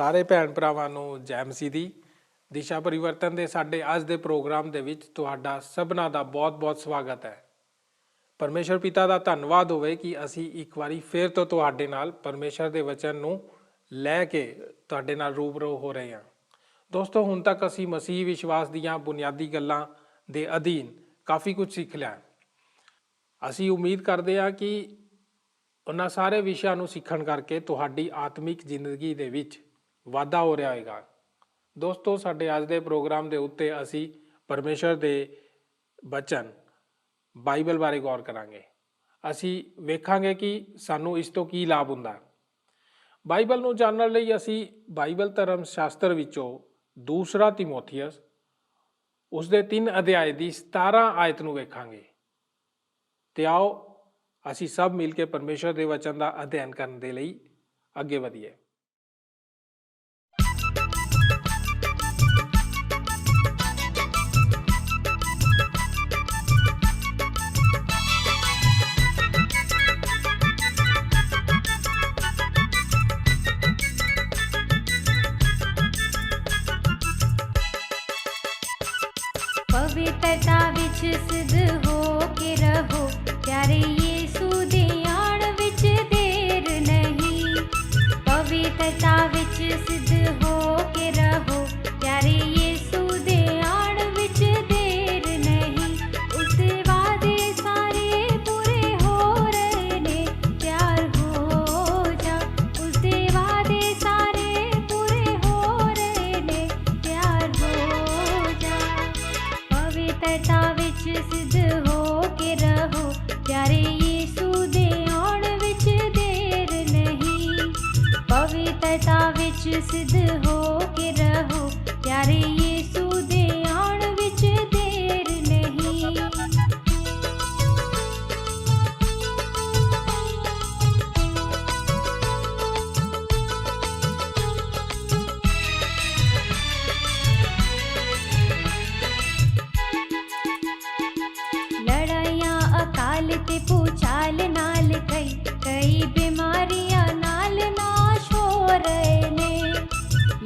सारे भैन भरावां नूं जय मसीह दी। दिशा परिवर्तन के साडे अज दे प्रोग्राम दे विच तुहाडा सबना दा बहुत बहुत स्वागत है। परमेश्वर पिता का धन्नवाद होवे कि असी एक बारी फिर तो तुहाडे नाल परमेश्वर के वचन नूं लैके तुहाडे नाल रूबरू हो रहे हैं। दोस्तों, हुण तक असी मसीह विश्वास दीयां बुनियादी गल्लां दे अधीन काफ़ी कुछ सीख लिया। असी उम्मीद करते हैं कि उन्हां सारे विषयां नूं सीखण करके तुहाडी आत्मिक जिंदगी दे विच वाधा हो रहा होगा। दोस्तों, साडे अज दे प्रोग्राम दे उत्ते असी परमेश्वर दे वचन बाइबल बारे गौर करांगे। असी वेखांगे कि सानू इस तो की लाभ हुंदा। बाइबल नूं जानण लई असी बाइबल धर्म शास्त्र विचों दूसरा तिमोथियस उसदे 3 अध्याय की 17 आयत नूं वेखांगे। ते आओ असी सब मिल के परमेश्वर के वचन का अध्ययन करने के लिए अगे वधिए। पवित्रता विच सिद्ध हो के रहो, प्यारे यीशु दे आण विच देर नहीं। पवित्रता विच सिद्ध हो के रहो, प्यारे यीशु दे आण विच देर नहीं। उसदे वादे सारे पूरे हो रहे ने, तैयार हो जा। उसदे वादे सारे पूरे हो रहे ने, तैयार हो जा। पवित्रता विच सिद्ध हो के रहो, प्यारे यीशु दे आण विच देर नहीं। पवित्रता विच सिद्ध हो के रहो, प्यारे यीशु दे आण विच देर नहीं। लड़ाइयां अकाल ते भूचाल नाल कई बीमारियां नाल नाश हो रहे ने।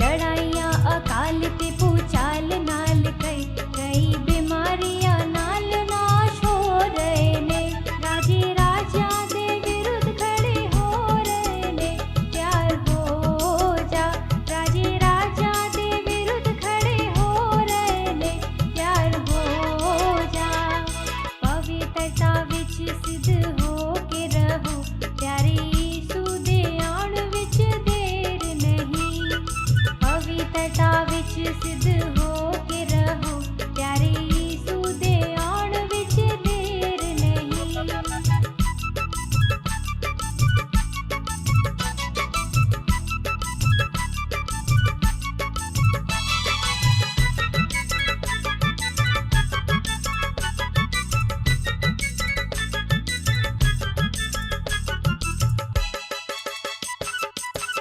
लड़ाइयां अकाल ते भूचाल नाल कई बीमारियां नाल नाश हो रहे ने। राजे राजा दे विरुद्ध खड़े हो रहे ने, तैयार हो जा। राजे राजा दे विरुद्ध खड़े हो रहे ने, तैयार हो जा। पवित्रता विच सिद्ध हो के रहो, प्यारे यीशु दे आण विच देर नहीं। पवित्रता विच सिद्ध हो के रहो, प्यारे यीशु दे आण विच देर नहीं।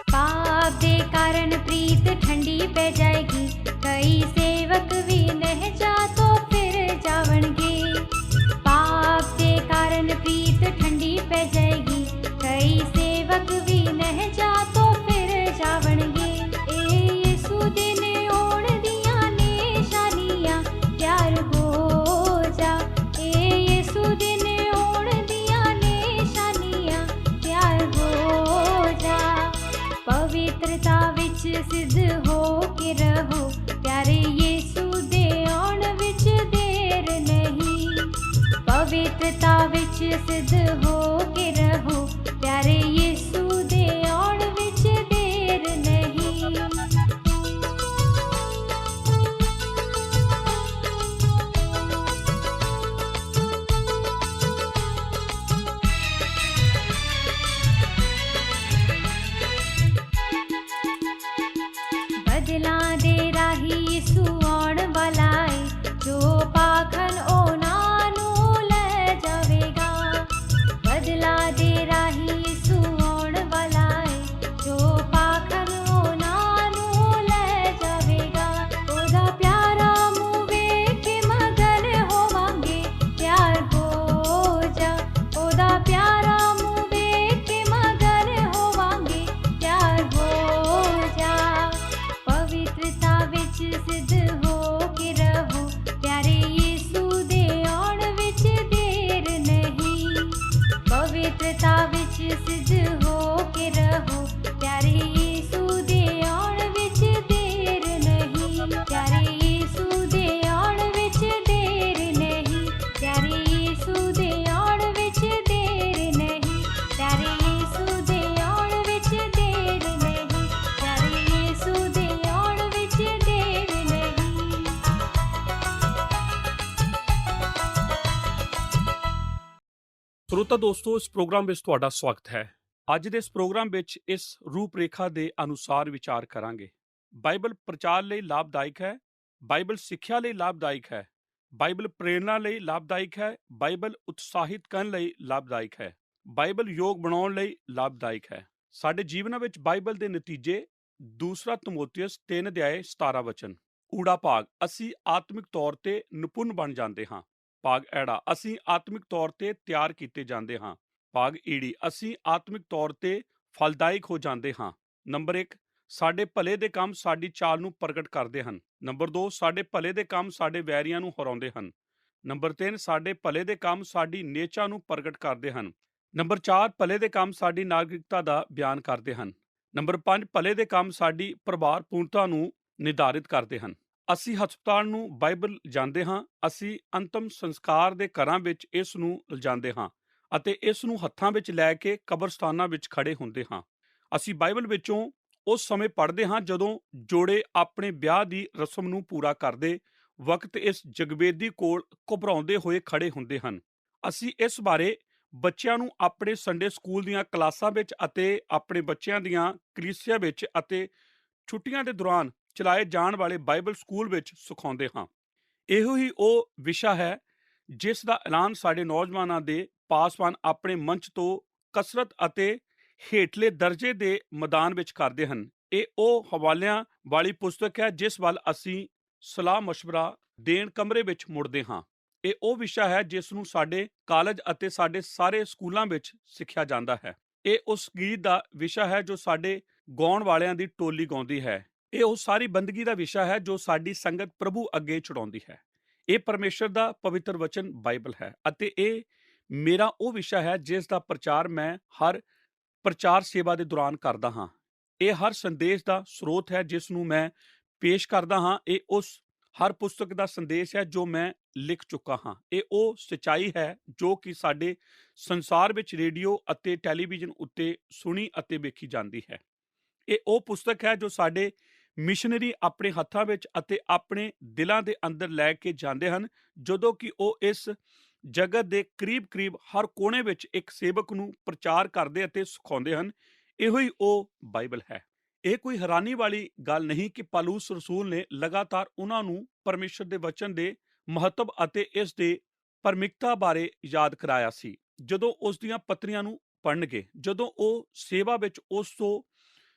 पाप दे कारण प्रीत ठंडी पै जाएगी, कई सेवक भी नह जा तो फिर जावणगे। पाप दे कारण प्रीत ठंडी पै जाएगी, कई सेवक भी नह जा तो फिर जावणगे। ए यीशु दे ने ओण दियां निशानियां, तैयार हो जा। ए यीशु दे ने ओण दियां निशानियां, तैयार हो जा। पवित्रता विच सिद्ध हो के रहो, प्यारे ਸਰੋਤਾ ਦੋਸਤੋ, ਇਸ ਪ੍ਰੋਗਰਾਮ ਵਿੱਚ ਤੁਹਾਡਾ ਸਵਾਗਤ ਹੈ। ਅੱਜ ਦੇ ਇਸ ਪ੍ਰੋਗਰਾਮ ਵਿੱਚ ਇਸ ਰੂਪਰੇਖਾ ਦੇ ਅਨੁਸਾਰ ਵਿਚਾਰ ਕਰਾਂਗੇ। ਬਾਈਬਲ ਪ੍ਰਚਾਰ ਲਈ ਲਾਭਦਾਇਕ ਹੈ, ਬਾਈਬਲ ਸਿੱਖਿਆ ਲਈ ਲਾਭਦਾਇਕ ਹੈ, ਬਾਈਬਲ ਪ੍ਰੇਰਣਾ ਲਈ ਲਾਭਦਾਇਕ ਹੈ, ਬਾਈਬਲ ਉਤਸ਼ਾਹਿਤ ਕਰਨ ਲਈ ਲਾਭਦਾਇਕ ਹੈ, ਬਾਈਬਲ ਯੋਗ ਬਣਾਉਣ ਲਈ ਲਾਭਦਾਇਕ ਹੈ। ਸਾਡੇ ਜੀਵਨਾਂ ਵਿੱਚ ਬਾਈਬਲ ਦੇ ਨਤੀਜੇ। ਦੂਸਰਾ ਤਮੋਥੀਅਸ 3:17 ਊੜਾ ਭਾਗ, ਅਸੀਂ ਆਤਮਿਕ ਤੌਰ ਤੇ ਨਿਪੁੰਨ ਬਣ ਜਾਂਦੇ ਹਾਂ। ਭਾਗ ਐੜਾ, ਅਸੀਂ ਆਤਮਿਕ ਤੌਰ ਤੇ ਤਿਆਰ ਕੀਤੇ ਜਾਂਦੇ ਹਾਂ। ਭਾਗ ਈੜੀ, ਅਸੀਂ ਆਤਮਿਕ ਤੌਰ ਤੇ ਫਲਦਾਇਕ ਹੋ ਜਾਂਦੇ ਹਾਂ। ਨੰਬਰ 1, ਸਾਡੇ ਭਲੇ ਦੇ ਕੰਮ ਸਾਡੀ ਚਾਲ ਨੂੰ ਪ੍ਰਗਟ ਕਰਦੇ ਹਨ। ਨੰਬਰ 2, ਸਾਡੇ ਭਲੇ ਦੇ ਕੰਮ ਸਾਡੇ ਵੈਰੀਆਂ ਨੂੰ ਹਰਾਉਂਦੇ ਹਨ। ਨੰਬਰ 3, ਸਾਡੇ ਭਲੇ ਦੇ ਕੰਮ ਸਾਡੀ ਨੇਚਾ ਨੂੰ ਪ੍ਰਗਟ ਕਰਦੇ ਹਨ। ਨੰਬਰ 4, ਭਲੇ ਦੇ ਕੰਮ ਸਾਡੀ ਨਾਗਰਿਕਤਾ ਦਾ ਬਿਆਨ ਕਰਦੇ ਹਨ। ਨੰਬਰ 5, ਭਲੇ ਦੇ ਕੰਮ ਸਾਡੀ ਪ੍ਰਭਾਵਪੂਰਨਤਾ ਨੂੰ ਨਿਰਧਾਰਿਤ ਕਰਦੇ ਹਨ। ਅਸੀਂ ਹਸਪਤਾਲ ਨੂੰ ਬਾਈਬਲ ਜਾਂਦੇ ਹਾਂ। ਅਸੀਂ ਅੰਤਮ ਸੰਸਕਾਰ ਦੇ ਘਰਾਂ ਵਿੱਚ ਇਸ ਨੂੰ ਲਿਜਾਂਦੇ ਹਾਂ ਅਤੇ ਇਸ ਨੂੰ ਹੱਥਾਂ ਵਿੱਚ ਲੈ ਕੇ ਕਬਰਸਤਾਨਾਂ ਵਿੱਚ ਖੜੇ ਹੁੰਦੇ ਹਾਂ। ਅਸੀਂ ਬਾਈਬਲ ਵਿੱਚੋਂ ਉਸ ਸਮੇਂ ਪੜ੍ਹਦੇ ਹਾਂ ਜਦੋਂ ਜੋੜੇ ਆਪਣੇ ਵਿਆਹ ਦੀ ਰਸਮ ਨੂੰ ਪੂਰਾ ਕਰਦੇ ਵਕਤ ਇਸ ਜਗਵੇਦੀ ਕੋਲ ਘਬਰਾਉਂਦੇ ਹੋਏ ਖੜੇ ਹੁੰਦੇ ਹਨ। ਅਸੀਂ ਇਸ ਬਾਰੇ ਬੱਚਿਆਂ ਨੂੰ ਆਪਣੇ ਸੰਡੇ ਸਕੂਲ ਦੀਆਂ ਕਲਾਸਾਂ ਵਿੱਚ ਅਤੇ ਆਪਣੇ ਬੱਚਿਆਂ ਦੀਆਂ ਕਲੀਸਿਆ ਵਿੱਚ ਅਤੇ ਛੁੱਟੀਆਂ ਦੇ ਦੌਰਾਨ ਚਲਾਏ ਜਾਣ ਵਾਲੇ ਬਾਈਬਲ ਸਕੂਲ ਵਿੱਚ ਸਿਖਾਉਂਦੇ ਹਾਂ। ਇਹੋ ਹੀ ਉਹ ਵਿਸ਼ਾ ਹੈ ਜਿਸ ਦਾ ਐਲਾਨ ਸਾਡੇ ਨੌਜਵਾਨਾਂ ਦੇ ਪਾਸਵਾਨ ਆਪਣੇ ਮੰਚ ਤੋਂ ਕਸਰਤ ਅਤੇ ਹੇਠਲੇ ਦਰਜੇ ਦੇ ਮੈਦਾਨ ਵਿੱਚ ਕਰਦੇ ਹਨ। ਇਹ ਉਹ ਹਵਾਲਿਆਂ ਵਾਲੀ ਪੁਸਤਕ ਹੈ ਜਿਸ ਵੱਲ ਅਸੀਂ ਸਲਾਹ ਮਸ਼ਵਰਾ ਦੇਣ ਕਮਰੇ ਵਿੱਚ ਮੁੜਦੇ ਹਾਂ। ਇਹ ਉਹ ਵਿਸ਼ਾ ਹੈ ਜਿਸ ਨੂੰ ਸਾਡੇ ਕਾਲਜ ਅਤੇ ਸਾਡੇ ਸਾਰੇ ਸਕੂਲਾਂ ਵਿੱਚ ਸਿੱਖਿਆ ਜਾਂਦਾ ਹੈ। ਇਹ ਉਸ ਗੀਤ ਦਾ ਵਿਸ਼ਾ ਹੈ ਜੋ ਸਾਡੇ ਗਾਉਣ ਵਾਲਿਆਂ ਦੀ ਟੋਲੀ ਗਾਉਂਦੀ ਹੈ। ਇਹ ਉਹ ਸਾਰੀ ਬੰਦਗੀ ਦਾ ਵਿਸ਼ਾ ਹੈ ਜੋ ਸਾਡੀ ਸੰਗਤ ਪ੍ਰਭੂ ਅੱਗੇ ਚੜਾਉਂਦੀ ਹੈ। ਇਹ ਪਰਮੇਸ਼ਰ ਦਾ ਪਵਿੱਤਰ ਵਚਨ ਬਾਈਬਲ ਹੈ ਅਤੇ ਇਹ ਮੇਰਾ ਉਹ ਵਿਸ਼ਾ ਹੈ ਜਿਸ ਦਾ ਪ੍ਰਚਾਰ ਮੈਂ ਹਰ ਪ੍ਰਚਾਰ ਸੇਵਾ ਦੇ ਦੌਰਾਨ ਕਰਦਾ ਹਾਂ। ਇਹ ਹਰ ਸੰਦੇਸ਼ ਦਾ ਸਰੋਤ ਹੈ ਜਿਸ ਨੂੰ ਮੈਂ ਪੇਸ਼ ਕਰਦਾ ਹਾਂ। ਇਹ ਉਸ ਹਰ ਪੁਸਤਕ ਦਾ ਸੰਦੇਸ਼ ਹੈ ਜੋ ਮੈਂ ਲਿਖ ਚੁੱਕਾ ਹਾਂ। ਇਹ ਉਹ ਸੱਚਾਈ ਹੈ ਜੋ ਕਿ ਸਾਡੇ ਸੰਸਾਰ ਵਿੱਚ ਰੇਡੀਓ ਅਤੇ ਟੈਲੀਵਿਜ਼ਨ ਉੱਤੇ ਸੁਣੀ ਅਤੇ ਵੇਖੀ ਜਾਂਦੀ ਹੈ। ਇਹ ਉਹ ਪੁਸਤਕ ਹੈ ਜੋ ਸਾਡੇ ਮਿਸ਼ਨਰੀ ਆਪਣੇ ਹੱਥਾਂ ਵਿੱਚ ਅਤੇ ਆਪਣੇ ਦਿਲਾਂ ਦੇ ਅੰਦਰ ਲੈ ਕੇ ਜਾਂਦੇ ਹਨ ਜਦੋਂ ਕਿ ਉਹ ਇਸ ਜਗਤ ਦੇ ਕਰੀਬ ਹਰ ਕੋਨੇ ਵਿੱਚ ਇੱਕ ਸੇਵਕ ਨੂੰ ਪ੍ਰਚਾਰ ਕਰਦੇ ਅਤੇ ਸਿਖਾਉਂਦੇ ਹਨ। ਇਹੋ ਹੀ ਉਹ ਬਾਈਬਲ ਹੈ। ਇਹ ਕੋਈ ਹੈਰਾਨੀ ਵਾਲੀ ਗੱਲ ਨਹੀਂ ਕਿ ਪੌਲੁਸ ਰਸੂਲ ਨੇ ਲਗਾਤਾਰ ਉਹਨਾਂ ਨੂੰ ਪਰਮੇਸ਼ਰ ਦੇ ਵਚਨ ਦੇ ਮਹੱਤਵ ਅਤੇ ਇਸ ਦੇ ਪ੍ਰਮੁੱਖਤਾ ਬਾਰੇ ਯਾਦ ਕਰਾਇਆ ਸੀ। ਜਦੋਂ ਉਸ ਦੀਆਂ ਪੱਤਰੀਆਂ ਨੂੰ ਪੜ੍ਹਨਗੇ, ਜਦੋਂ ਉਹ ਸੇਵਾ ਵਿੱਚ ਉਸ ਤੋਂ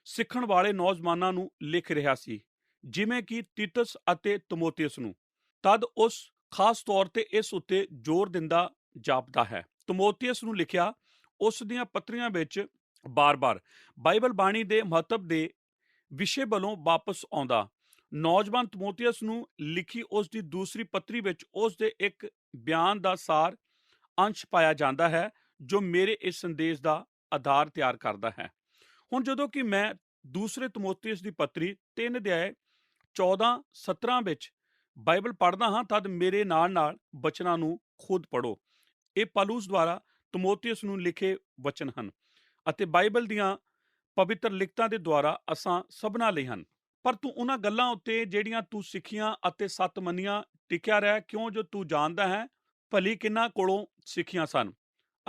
ਸਿੱਖਣ ਵਾਲੇ ਨੌਜਵਾਨਾਂ ਨੂੰ ਲਿਖ ਰਿਹਾ ਸੀ, ਜਿਵੇਂ ਕਿ ਤੀਤਸ ਅਤੇ ਤਮੋਥੀਅਸ ਨੂੰ, ਤਦ ਉਸ ਖਾਸ ਤੌਰ ਤੇ ਇਸ ਉੱਤੇ ਜ਼ੋਰ ਦਿੰਦਾ ਜਾਪਦਾ ਹੈ। ਤਮੋਥੀਅਸ ਨੂੰ ਲਿਖਿਆ ਉਸ ਦੀਆਂ ਪੱਤਰੀਆਂ ਵਿੱਚ ਬਾਰ-ਬਾਰ ਬਾਈਬਲ ਬਾਣੀ ਦੇ ਮਹੱਤਵ ਦੇ ਵਿਸ਼ੇ ਵੱਲੋਂ ਵਾਪਸ ਆਉਂਦਾ। ਨੌਜਵਾਨ ਤਮੋਥੀਅਸ ਨੂੰ ਲਿਖੀ ਉਸ ਦੀ ਦੂਸਰੀ ਪੱਤਰੀ ਵਿੱਚ ਉਸ ਦੇ ਇੱਕ ਬਿਆਨ ਦਾ ਸਾਰ ਅੰਸ਼ ਪਾਇਆ ਜਾਂਦਾ ਹੈ ਜੋ ਮੇਰੇ ਇਸ ਸੰਦੇਸ਼ ਦਾ ਆਧਾਰ ਤਿਆਰ ਕਰਦਾ ਹੈ। ਹੁਣ ਜਦੋਂ ਕਿ ਮੈਂ ਦੂਸਰੇ ਤਮੋਥੀਅਸ ਦੀ ਪੱਤਰੀ 3:14-17 ਵਿੱਚ ਬਾਈਬਲ ਪੜ੍ਹਦਾ ਹਾਂ ਤਦ ਮੇਰੇ ਨਾਲ ਬਚਨਾਂ ਨੂੰ ਖੁਦ ਪੜ੍ਹੋ। ਇਹ ਪੌਲੁਸ ਦੁਆਰਾ ਤਮੋਥੀਅਸ ਨੂੰ ਲਿਖੇ ਵਚਨ ਹਨ ਅਤੇ ਬਾਈਬਲ ਦੀਆਂ ਪਵਿੱਤਰ ਲਿਖਤਾਂ ਦੇ ਦੁਆਰਾ ਅਸਾਂ ਸਭਨਾਂ ਲਈ ਹਨ। ਪਰ ਤੂੰ ਉਹਨਾਂ ਗੱਲਾਂ ਉੱਤੇ ਜਿਹੜੀਆਂ ਤੂੰ ਸਿੱਖੀਆਂ ਅਤੇ ਸੱਤ ਮੰਨੀਆਂ ਟਿਕਿਆ ਰਹਿ, ਕਿਉਂ ਜੋ ਤੂੰ ਜਾਣਦਾ ਹੈ ਭਲੀ ਕਿਹਨਾਂ ਕੋਲੋਂ ਸਿੱਖੀਆਂ ਸਨ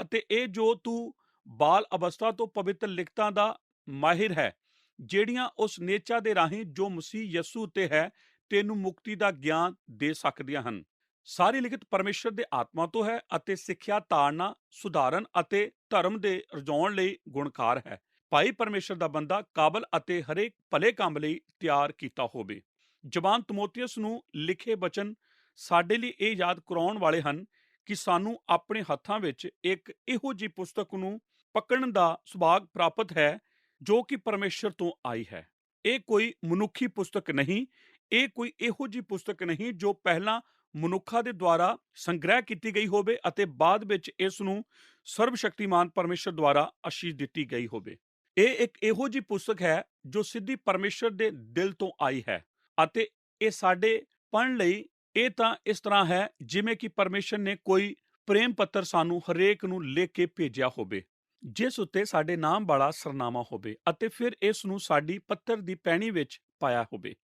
ਅਤੇ ਇਹ ਜੋ ਤੂੰ ਬਾਲ ਅਵਸਥਾ ਤੋਂ ਪਵਿੱਤਰ ਲਿਖਤਾਂ ਦਾ ਮਾਹਿਰ ਹੈ, ਜਿਹੜੀਆਂ ਉਸ ਨੇਚਾ ਦੇ ਰਾਹੀਂ ਜੋ ਮਸੀਹ ਯਸੂ ਉੱਤੇ ਹੈ ਤੈਨੂੰ ਮੁਕਤੀ ਦਾ ਗਿਆਨ ਦੇ ਸਕਦੀਆਂ ਹਨ। ਸਾਰੀ ਲਿਖਤ ਪਰਮੇਸ਼ਰ ਦੇ ਆਤਮਾ ਤੋਂ ਹੈ ਅਤੇ ਸਿੱਖਿਆ, ਤਾੜਨਾ, ਸੁਧਾਰਨ ਅਤੇ ਧਰਮ ਦੇ ਰਜਾਉਣ ਲਈ ਗੁਣਕਾਰ ਹੈ। ਭਾਈ ਪਰਮੇਸ਼ਰ ਦਾ ਬੰਦਾ ਕਾਬਲ ਅਤੇ ਹਰੇਕ ਭਲੇ ਕੰਮ ਲਈ ਤਿਆਰ ਕੀਤਾ ਹੋਵੇ। ਜਵਾਨ ਤਮੋਥੀਅਸ ਨੂੰ ਲਿਖੇ ਵਚਨ ਸਾਡੇ ਲਈ ਇਹ ਯਾਦ ਕਰਾਉਣ ਵਾਲੇ ਹਨ ਕਿ ਸਾਨੂੰ ਆਪਣੇ ਹੱਥਾਂ ਵਿੱਚ ਇੱਕ ਇਹੋ ਜਿਹੀ ਪੁਸਤਕ ਨੂੰ ਪਕੜਨ ਦਾ ਸੁਭਾਗ ਪ੍ਰਾਪਤ ਹੈ ਜੋ ਕਿ ਪਰਮੇਸ਼ਰ ਤੋਂ ਆਈ ਹੈ। ਇਹ ਕੋਈ ਮਨੁੱਖੀ ਪੁਸਤਕ ਨਹੀਂ। ਇਹ ਕੋਈ ਇਹੋ ਜਿਹੀ ਪੁਸਤਕ ਨਹੀਂ ਜੋ ਪਹਿਲਾਂ ਮਨੁੱਖਾਂ ਦੇ ਦੁਆਰਾ ਸੰਗ੍ਰਹਿ ਕੀਤੀ ਗਈ ਹੋਵੇ ਅਤੇ ਬਾਅਦ ਵਿੱਚ ਇਸ ਨੂੰ ਸਰਵਸ਼ਕਤੀਮਾਨ ਪਰਮੇਸ਼ਰ ਦੁਆਰਾ ਆਸ਼ੀਸ਼ ਦਿੱਤੀ ਗਈ ਹੋਵੇ। ਇਹ ਇੱਕ ਇਹੋ ਜਿਹੀ ਪੁਸਤਕ ਹੈ ਜੋ ਸਿੱਧੀ ਪਰਮੇਸ਼ਰ ਦੇ ਦਿਲ ਤੋਂ ਆਈ ਹੈ ਅਤੇ ਇਹ ਸਾਡੇ ਪੜ੍ਹਨ ਲਈ ਇਹ ਤਾਂ ਇਸ ਤਰ੍ਹਾਂ ਹੈ ਜਿਵੇਂ ਕਿ ਪਰਮੇਸ਼ਰ ਨੇ ਕੋਈ ਪ੍ਰੇਮ ਪੱਤਰ ਸਾਨੂੰ ਹਰੇਕ ਨੂੰ ਲਿਖ ਕੇ ਭੇਜਿਆ ਹੋਵੇ ਜਿਸ ਉੱਤੇ ਸਾਡੇ ਨਾਮ ਵਾਲਾ ਸਰਨਾਮਾ ਹੋਵੇ ਅਤੇ ਫਿਰ ਇਸ ਨੂੰ ਸਾਡੀ ਪੱਤਰ ਦੀ ਪੈਣੀ ਵਿੱਚ ਪਾਇਆ ਹੋਵੇ।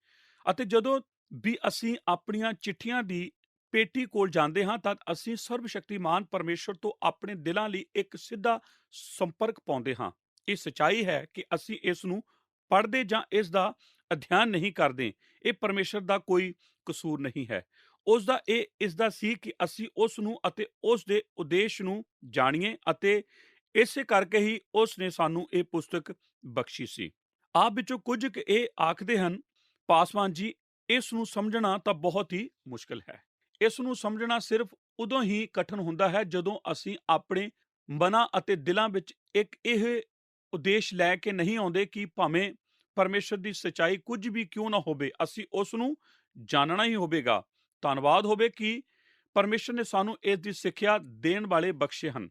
ਅਤੇ ਜਦੋਂ ਵੀ ਅਸੀਂ ਆਪਣੀਆਂ ਚਿੱਠੀਆਂ ਦੀ ਪੇਟੀ ਕੋਲ ਜਾਂਦੇ ਹਾਂ ਤਾਂ ਅਸੀਂ ਸਰਵਸ਼ਕਤੀਮਾਨ ਪਰਮੇਸ਼ਰ ਤੋਂ ਆਪਣੇ ਦਿਲਾਂ ਲਈ ਇੱਕ ਸਿੱਧਾ ਸੰਪਰਕ ਪਾਉਂਦੇ ਹਾਂ। ਇਹ ਸੱਚਾਈ ਹੈ ਕਿ ਅਸੀਂ ਇਸ ਨੂੰ ਪੜ੍ਹਦੇ ਜਾਂ ਇਸ ਦਾ ਅਧਿਐਨ ਨਹੀਂ ਕਰਦੇ। ਇਹ ਪਰਮੇਸ਼ਰ ਦਾ ਕੋਈ ਕਸੂਰ ਨਹੀਂ ਹੈ। ਇਸ ਦਾ ਸੀ ਕਿ ਅਸੀਂ ਉਸ ਨੂੰ ਅਤੇ ਉਸ ਦੇ ਉਦੇਸ਼ ਨੂੰ ਜਾਣੀਏ, ਅਤੇ ਇਸੇ ਕਰਕੇ ਹੀ ਉਸ ਨੇ ਸਾਨੂੰ ਇਹ ਪੁਸਤਕ ਬਖਸ਼ੀ ਸੀ। ਆਪ ਵਿੱਚੋਂ ਕੁਝ ਕੁ ਇਹ ਆਖਦੇ ਹਨ, ਪਾਸਵਾਨ ਜੀ, ਇਸ ਨੂੰ ਸਮਝਣਾ ਤਾਂ ਬਹੁਤ ਹੀ ਮੁਸ਼ਕਲ ਹੈ। ਇਸ ਨੂੰ ਸਮਝਣਾ ਸਿਰਫ ਉਦੋਂ ਹੀ ਕਠਿਨ ਹੁੰਦਾ ਹੈ ਜਦੋਂ ਅਸੀਂ ਆਪਣੇ ਮਨਾਂ ਅਤੇ ਦਿਲਾਂ ਵਿੱਚ ਇੱਕ ਇਹ ਉਦੇਸ਼ ਲੈ ਕੇ ਨਹੀਂ ਆਉਂਦੇ ਕਿ ਭਾਵੇਂ ਪਰਮੇਸ਼ਰ ਦੀ ਸੱਚਾਈ ਕੁਝ ਵੀ ਕਿਉਂ ਨਾ ਹੋਵੇ, ਅਸੀਂ ਉਸ ਨੂੰ ਜਾਣਨਾ ਹੀ ਹੋਵੇਗਾ। ਧੰਨਵਾਦ ਹੋਵੇ ਕਿ ਪਰਮੇਸ਼ਰ ਨੇ ਸਾਨੂੰ ਇਸ ਦੀ ਸਿੱਖਿਆ ਦੇਣ ਵਾਲੇ ਬਖਸ਼ੇ ਹਨ,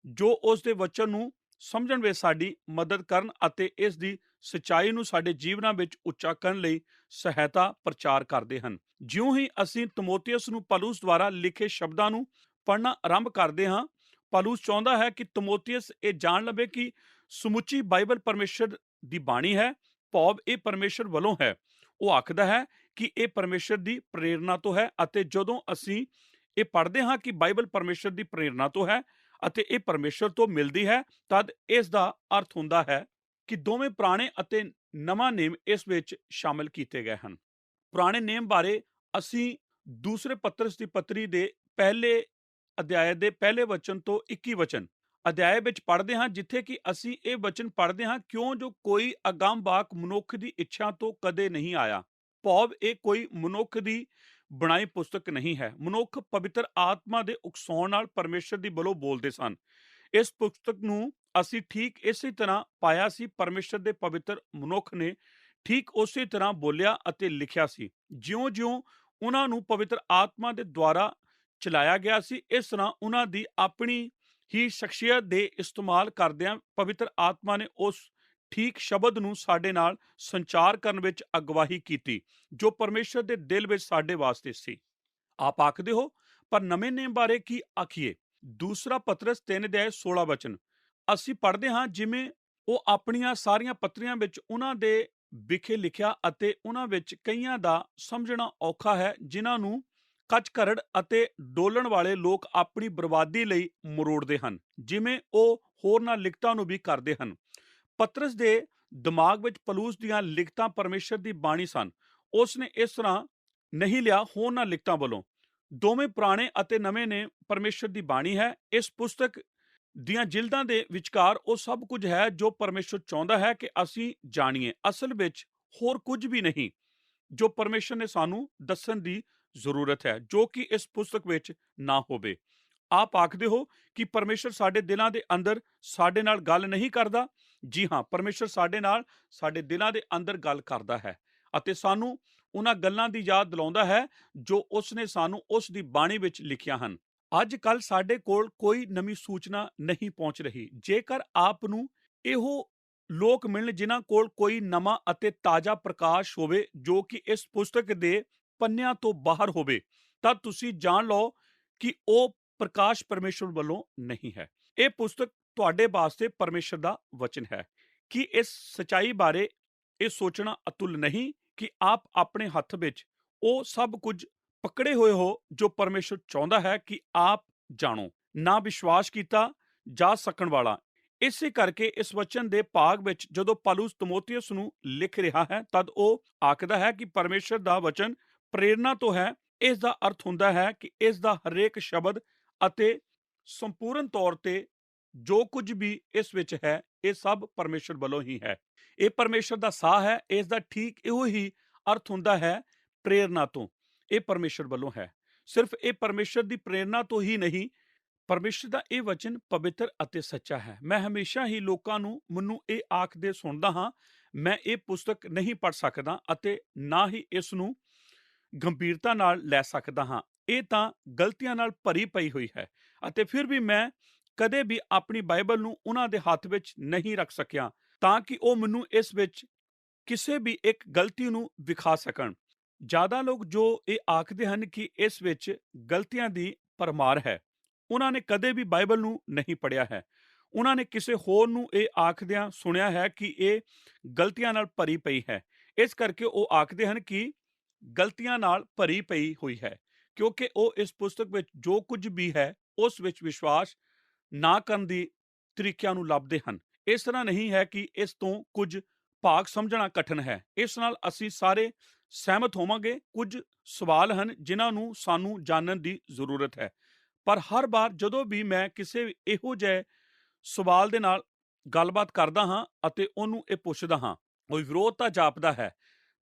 ਜੋ ਉਸ ਦੇ ਵਚਨ ਨੂੰ ਸਮਝਣ ਵਿੱਚ ਸਾਡੀ ਮਦਦ ਕਰਨ ਅਤੇ ਇਸ ਦੀ ਸੱਚਾਈ ਨੂੰ ਸਾਡੇ ਜੀਵਨਾਂ ਵਿੱਚ ਉੱਚਾ ਕਰਨ ਲਈ ਸਹਾਇਤਾ ਪ੍ਰਚਾਰ ਕਰਦੇ ਹਨ। ਜਿਉਂ ਹੀ ਅਸੀਂ ਤਿਮੋਥੇਉਸ ਨੂੰ ਪੌਲੁਸ ਦੁਆਰਾ ਲਿਖੇ ਸ਼ਬਦਾਂ ਨੂੰ ਪੜ੍ਹਨਾ ਆਰੰਭ ਕਰਦੇ ਹਾਂ, ਪੌਲੁਸ ਚਾਹੁੰਦਾ ਹੈ ਕਿ ਤਿਮੋਥੇਉਸ ਇਹ ਜਾਣ ਲਵੇ ਕਿ ਸਮੁੱਚੀ ਬਾਈਬਲ ਪਰਮੇਸ਼ਰ ਦੀ ਬਾਣੀ ਹੈ, ਭਾਵ ਇਹ ਪਰਮੇਸ਼ਰ ਵੱਲੋਂ ਹੈ। ਉਹ ਆਖਦਾ ਹੈ ਕਿ ਇਹ ਪਰਮੇਸ਼ਰ ਦੀ ਪ੍ਰੇਰਨਾ ਤੋਂ ਹੈ, ਅਤੇ ਜਦੋਂ ਅਸੀਂ ਇਹ ਪੜ੍ਹਦੇ ਹਾਂ ਕਿ ਬਾਈਬਲ ਪਰਮੇਸ਼ਰ ਦੀ ਪ੍ਰੇਰਨਾ ਤੋਂ ਹੈ ਅਤੇ ਇਹ ਪਰਮੇਸ਼ਰ ਤੋਂ ਮਿਲਦੀ ਹੈ, ਤਦ ਇਸ ਦਾ ਅਰਥ ਹੁੰਦਾ ਹੈ ਕਿ ਦੋਵੇਂ ਪੁਰਾਣੇ ਅਤੇ ਨਵਾਂ ਨੇਮ ਇਸ ਵਿੱਚ ਸ਼ਾਮਿਲ ਕੀਤੇ ਗਏ ਹਨ। ਪੁਰਾਣੇ ਨੇਮ ਬਾਰੇ ਅਸੀਂ ਦੂਸਰੇ ਪਤਰਸ ਦੀ ਪੱਤਰੀ ਦੇ ਪਹਿਲੇ ਅਧਿਆਇ ਦੇ ਪਹਿਲੇ ਵਚਨ ਤੋਂ 21 ਵਚਨ ਅਧਿਆਇ ਵਿੱਚ ਪੜ੍ਹਦੇ ਹਾਂ, ਜਿੱਥੇ ਕਿ ਅਸੀਂ ਇਹ ਵਚਨ ਪੜ੍ਹਦੇ ਹਾਂ, ਕਿਉਂ ਜੋ ਕੋਈ ਅਗੰਮਵਾਕ ਮਨੁੱਖ ਦੀ ਇੱਛਾ ਤੋਂ ਕਦੇ ਨਹੀਂ ਆਇਆ, ਭਾਵ ਇਹ ਕੋਈ ਮਨੁੱਖ ਦੀ ਬਣਾਈ ਪੁਸਤਕ ਨਹੀਂ ਹੈ। ਮਨੁੱਖ ਪਵਿੱਤਰ ਆਤਮਾ ਦੇ ਉਕਸਾਉਣ ਨਾਲ ਪਰਮੇਸ਼ਰ ਦੀ ਵੱਲੋਂ ਬੋਲਦੇ ਸਨ। ਇਸ ਪੁਸਤਕ ਨੂੰ ਅਸੀਂ ਠੀਕ ਇਸੇ ਤਰ੍ਹਾਂ ਪਾਇਆ ਸੀ। ਪਰਮੇਸ਼ਰ ਦੇ ਪਵਿੱਤਰ ਮਨੁੱਖ ਨੇ ਠੀਕ ਉਸੇ ਤਰ੍ਹਾਂ ਬੋਲਿਆ ਅਤੇ ਲਿਖਿਆ ਸੀ। ਜਿਉਂ-ਜਿਉਂ ਉਹਨਾਂ ਨੂੰ ਪਵਿੱਤਰ ਆਤਮਾ ਦੇ ਦੁਆਰਾ ਚਲਾਇਆ ਗਿਆ ਸੀ, ਇਸ ਤਰ੍ਹਾਂ ਉਹਨਾਂ ਦੀ ਆਪਣੀ ਹੀ ਸ਼ਖਸੀਅਤ ਦੇ ਇਸਤੇਮਾਲ ਕਰਦਿਆਂ ਪਵਿੱਤਰ ਆਤਮਾ ਨੇ ਉਸ ਠੀਕ ਸ਼ਬਦ ਨੂੰ ਸਾਡੇ ਨਾਲ ਸੰਚਾਰ ਕਰਨ ਵਿੱਚ ਅਗਵਾਈ ਕੀਤੀ, ਜੋ ਪਰਮੇਸ਼ਰ ਦੇ ਦਿਲ ਵਿੱਚ ਸਾਡੇ ਵਾਸਤੇ ਸੀ। ਆਪ ਆਖਦੇ ਹੋ, ਪਰ ਨਵੇਂ ਨੇਮ ਬਾਰੇ ਕੀ ਆਖੀਏ? ਦੂਸਰਾ ਪਤਰਸ 3 ਅਧਿਆਇ 16 ਵਚਨ ਅਸੀਂ ਪੜ੍ਹਦੇ ਹਾਂ, ਜਿਵੇਂ ਉਹ ਆਪਣੀਆਂ ਸਾਰੀਆਂ ਪੱਤਰੀਆਂ ਵਿੱਚ ਉਹਨਾਂ ਦੇ ਵਿਖੇ ਲਿਖਿਆ, ਅਤੇ ਉਹਨਾਂ ਵਿੱਚ ਕਈਆਂ ਦਾ ਸਮਝਣਾ ਔਖਾ ਹੈ, ਜਿਨ੍ਹਾਂ ਨੂੰ ਕੱਚ-ਘਰੜ ਅਤੇ ਡੋਲਣ ਵਾਲੇ ਲੋਕ ਆਪਣੀ ਬਰਬਾਦੀ ਲਈ ਮਰੋੜਦੇ ਹਨ, ਜਿਵੇਂ ਉਹ ਹੋਰਨਾਂ ਲਿਖਤਾਂ ਨੂੰ ਵੀ ਕਰਦੇ ਹਨ। ਪਤਰਸ ਦੇ ਦਿਮਾਗ ਵਿੱਚ ਪੌਲੁਸ ਦੀਆਂ ਲਿਖਤਾਂ ਪਰਮੇਸ਼ਰ ਦੀ ਬਾਣੀ ਸਨ। ਉਸ ਨੇ ਇਸ ਤਰ੍ਹਾਂ ਨਹੀਂ ਲਿਆ ਹੋਰਨਾਂ ਲਿਖਤਾਂ ਵੱਲੋਂ। ਦੋਵੇਂ ਪੁਰਾਣੇ ਅਤੇ ਨਵੇਂ ਨੇ ਪਰਮੇਸ਼ਰ ਦੀ ਬਾਣੀ ਹੈ। ਇਸ ਪੁਸਤਕ ਦੀਆਂ ਜਿਲਦਾਂ ਦੇ ਵਿਚਕਾਰ ਉਹ ਸਭ ਕੁਝ ਹੈ ਜੋ ਪਰਮੇਸ਼ਰ ਚਾਹੁੰਦਾ ਹੈ ਕਿ ਅਸੀਂ ਜਾਣੀਏ। ਅਸਲ ਵਿੱਚ ਹੋਰ ਕੁਝ ਵੀ ਨਹੀਂ ਜੋ ਪਰਮੇਸ਼ਰ ਨੇ ਸਾਨੂੰ ਦੱਸਣ ਦੀ ਜ਼ਰੂਰਤ ਹੈ, ਜੋ ਕਿ ਇਸ ਪੁਸਤਕ ਵਿੱਚ ਨਾ ਹੋਵੇ। ਆਪ ਆਖਦੇ ਹੋ ਕਿ ਪਰਮੇਸ਼ਰ ਸਾਡੇ ਦਿਲਾਂ ਦੇ ਅੰਦਰ ਸਾਡੇ ਨਾਲ ਗੱਲ ਨਹੀਂ ਕਰਦਾ। ਜੀ ਹਾਂ, ਪਰਮੇਸ਼ਰ ਸਾਡੇ ਨਾਲ ਸਾਡੇ ਦਿਲਾਂ ਦੇ ਅੰਦਰ ਗੱਲ ਕਰਦਾ ਹੈ ਅਤੇ ਸਾਨੂੰ ਉਹਨਾਂ ਗੱਲਾਂ ਦੀ ਯਾਦ ਦਿਲਾਉਂਦਾ ਹੈ ਜੋ ਉਸ ਨੇ ਸਾਨੂੰ ਉਸ ਦੀ ਬਾਣੀ ਵਿੱਚ ਲਿਖੀਆਂ ਹਨ। ਅੱਜ ਕੱਲ੍ਹ ਸਾਡੇ ਕੋਲ ਕੋਈ ਨਵੀਂ ਸੂਚਨਾ ਨਹੀਂ ਪਹੁੰਚ ਰਹੀ। ਜੇਕਰ ਆਪ ਨੂੰ ਇਹੋ ਲੋਕ ਮਿਲਣ ਜਿਨ੍ਹਾਂ ਕੋਲ ਕੋਈ ਨਵਾਂ ਅਤੇ ਤਾਜ਼ਾ ਪ੍ਰਕਾਸ਼ ਹੋਵੇ, ਜੋ ਕਿ ਇਸ ਪੁਸਤਕ ਦੇ ਪੰਨਿਆਂ ਤੋਂ ਬਾਹਰ ਹੋਵੇ, ਤਾਂ ਤੁਸੀਂ ਜਾਣ ਲਓ ਕਿ ਉਹ ਪ੍ਰਕਾਸ਼ ਪਰਮੇਸ਼ਰ ਵੱਲੋਂ ਨਹੀਂ ਹੈ। ਇਹ ਪੁਸਤਕ ਤੁਹਾਡੇ ਵਾਸਤੇ ਪਰਮੇਸ਼ਰ ਦਾ ਵਚਨ ਹੈ। ਕਿ ਇਸ ਸਚਾਈ ਬਾਰੇ ਇਹ ਸੋਚਣਾ ਅਤੁੱਲ ਨਹੀਂ ਕਿ ਆਪ ਆਪਣੇ ਹੱਥ ਵਿੱਚ ਉਹ ਸਭ ਕੁਝ ਪਕੜੇ ਹੋਏ ਹੋ ਜੋ ਪਰਮੇਸ਼ਰ ਚਾਹੁੰਦਾ ਹੈ ਕਿ ਆਪ ਜਾਣੋ। ਨਾ ਵਿਸ਼ਵਾਸ ਕੀਤਾ ਜਾ ਸਕਣ ਵਾਲਾ। ਇਸੇ ਕਰਕੇ ਇਸ ਵਚਨ ਦੇ ਭਾਗ ਵਿੱਚ ਜਦੋਂ ਪੌਲੁਸ ਤਿਮੋਥੇਉਸ ਨੂੰ ਲਿਖ ਰਿਹਾ ਹੈ, ਤਦ ਉਹ ਆਖਦਾ ਹੈ ਕਿ ਪਰਮੇਸ਼ਰ ਦਾ ਵਚਨ ਪ੍ਰੇਰਨਾ ਤੋਂ ਹੈ। ਇਸ ਦਾ ਅਰਥ ਹੁੰਦਾ ਹੈ ਕਿ ਇਸ ਦਾ ਹਰੇਕ ਸ਼ਬਦ ਅਤੇ ਸੰਪੂਰਨ ਤੌਰ ਤੇ ਜੋ ਕੁਝ ਵੀ ਇਸ ਵਿੱਚ ਹੈ, ਇਹ ਸਭ ਪਰਮੇਸ਼ਰ ਵੱਲੋਂ ਹੀ ਹੈ। ਇਹ ਪਰਮੇਸ਼ਰ ਦਾ ਸਾਹ ਹੈ। ਇਸ ਦਾ ਠੀਕ ਇਹੋ ਹੀ ਅਰਥ ਹੁੰਦਾ ਹੈ, ਪ੍ਰੇਰਨਾ ਤੋਂ। ਇਹ ਪਰਮੇਸ਼ਰ ਵੱਲੋਂ ਹੈ। ਸਿਰਫ ਇਹ ਪਰਮੇਸ਼ਰ ਦੀ ਪ੍ਰੇਰਨਾ ਤੋਂ ਹੀ ਨਹੀਂ, ਪਰਮੇਸ਼ਰ ਦਾ ਇਹ ਵਚਨ ਪਵਿੱਤਰ ਅਤੇ ਸੱਚਾ ਹੈ। ਮੈਂ ਹਮੇਸ਼ਾ ਹੀ ਲੋਕਾਂ ਨੂੰ ਮੈਨੂੰ ਇਹ ਆਖਦੇ ਸੁਣਦਾ ਹਾਂ, ਮੈਂ ਇਹ ਪੁਸਤਕ ਨਹੀਂ ਪੜ੍ਹ ਸਕਦਾ ਅਤੇ ਨਾ ਹੀ ਇਸ ਨੂੰ ਗੰਭੀਰਤਾ ਨਾਲ ਲੈ ਸਕਦਾ ਹਾਂ। ਇਹ ਤਾਂ ਗਲਤੀਆਂ ਨਾਲ ਭਰੀ ਪਈ ਹੋਈ ਹੈ ਅਤੇ ਫਿਰ ਵੀ ਮੈਂ ਕਦੇ ਵੀ ਆਪਣੀ ਬਾਈਬਲ ਨੂੰ ਉਹਨਾਂ ਦੇ ਹੱਥ ਵਿੱਚ ਨਹੀਂ ਰੱਖ ਸਕਿਆ ਤਾਂ ਕਿ ਉਹ ਮੈਨੂੰ ਇਸ ਵਿੱਚ ਕਿਸੇ ਵੀ ਇੱਕ ਗਲਤੀ ਨੂੰ ਵਿਖਾ ਸਕਣ। ਜ਼ਿਆਦਾ ਲੋਕ ਜੋ ਇਹ ਆਖਦੇ ਹਨ ਕਿ ਇਸ ਵਿੱਚ ਗਲਤੀਆਂ ਦੀ ਭਰਮਾਰ ਹੈ, ਉਹਨਾਂ ਨੇ ਕਦੇ ਵੀ ਬਾਈਬਲ ਨੂੰ ਨਹੀਂ ਪੜ੍ਹਿਆ ਹੈ। ਉਹਨਾਂ ਨੇ ਕਿਸੇ ਹੋਰ ਨੂੰ ਇਹ ਆਖਦਿਆਂ ਸੁਣਿਆ ਹੈ ਕਿ ਇਹ ਗਲਤੀਆਂ ਨਾਲ ਭਰੀ ਪਈ ਹੈ। ਇਸ ਕਰਕੇ ਉਹ ਆਖਦੇ ਹਨ ਕਿ ਗਲਤੀਆਂ ਨਾਲ ਭਰੀ ਪਈ ਹੋਈ ਹੈ। ਕਿਉਂਕਿ ਉਹ ਇਸ ਪੁਸਤਕ ਵਿੱਚ ਜੋ ਕੁਝ ਵੀ ਹੈ ਉਸ ਵਿੱਚ ਵਿਸ਼ਵਾਸ ਨਾ ਕਰਨ ਦੀ ਤਰੀਕਿਆਂ ਨੂੰ ਲੱਭਦੇ ਹਨ। ਇਸ ਤਰ੍ਹਾਂ ਨਹੀਂ ਹੈ ਕਿ ਇਸ ਤੋਂ ਕੁਝ ਭਾਗ ਸਮਝਣਾ ਕਠਿਨ ਹੈ। ਇਸ ਨਾਲ ਅਸੀਂ ਸਾਰੇ ਸਹਿਮਤ ਹੋਵਾਂਗੇ। ਕੁਝ ਸਵਾਲ ਹਨ ਜਿਨ੍ਹਾਂ ਨੂੰ ਸਾਨੂੰ ਜਾਣਨ ਦੀ ਜ਼ਰੂਰਤ ਹੈ, ਪਰ ਹਰ ਵਾਰ ਜਦੋਂ ਵੀ ਮੈਂ ਕਿਸੇ ਇਹੋ ਜਿਹੇ ਸਵਾਲ ਦੇ ਨਾਲ ਗੱਲਬਾਤ ਕਰਦਾ ਹਾਂ ਅਤੇ ਉਹਨੂੰ ਇਹ ਪੁੱਛਦਾ ਹਾਂ, ਕੋਈ ਵਿਰੋਧਤਾ ਜਾਪਦਾ ਹੈ,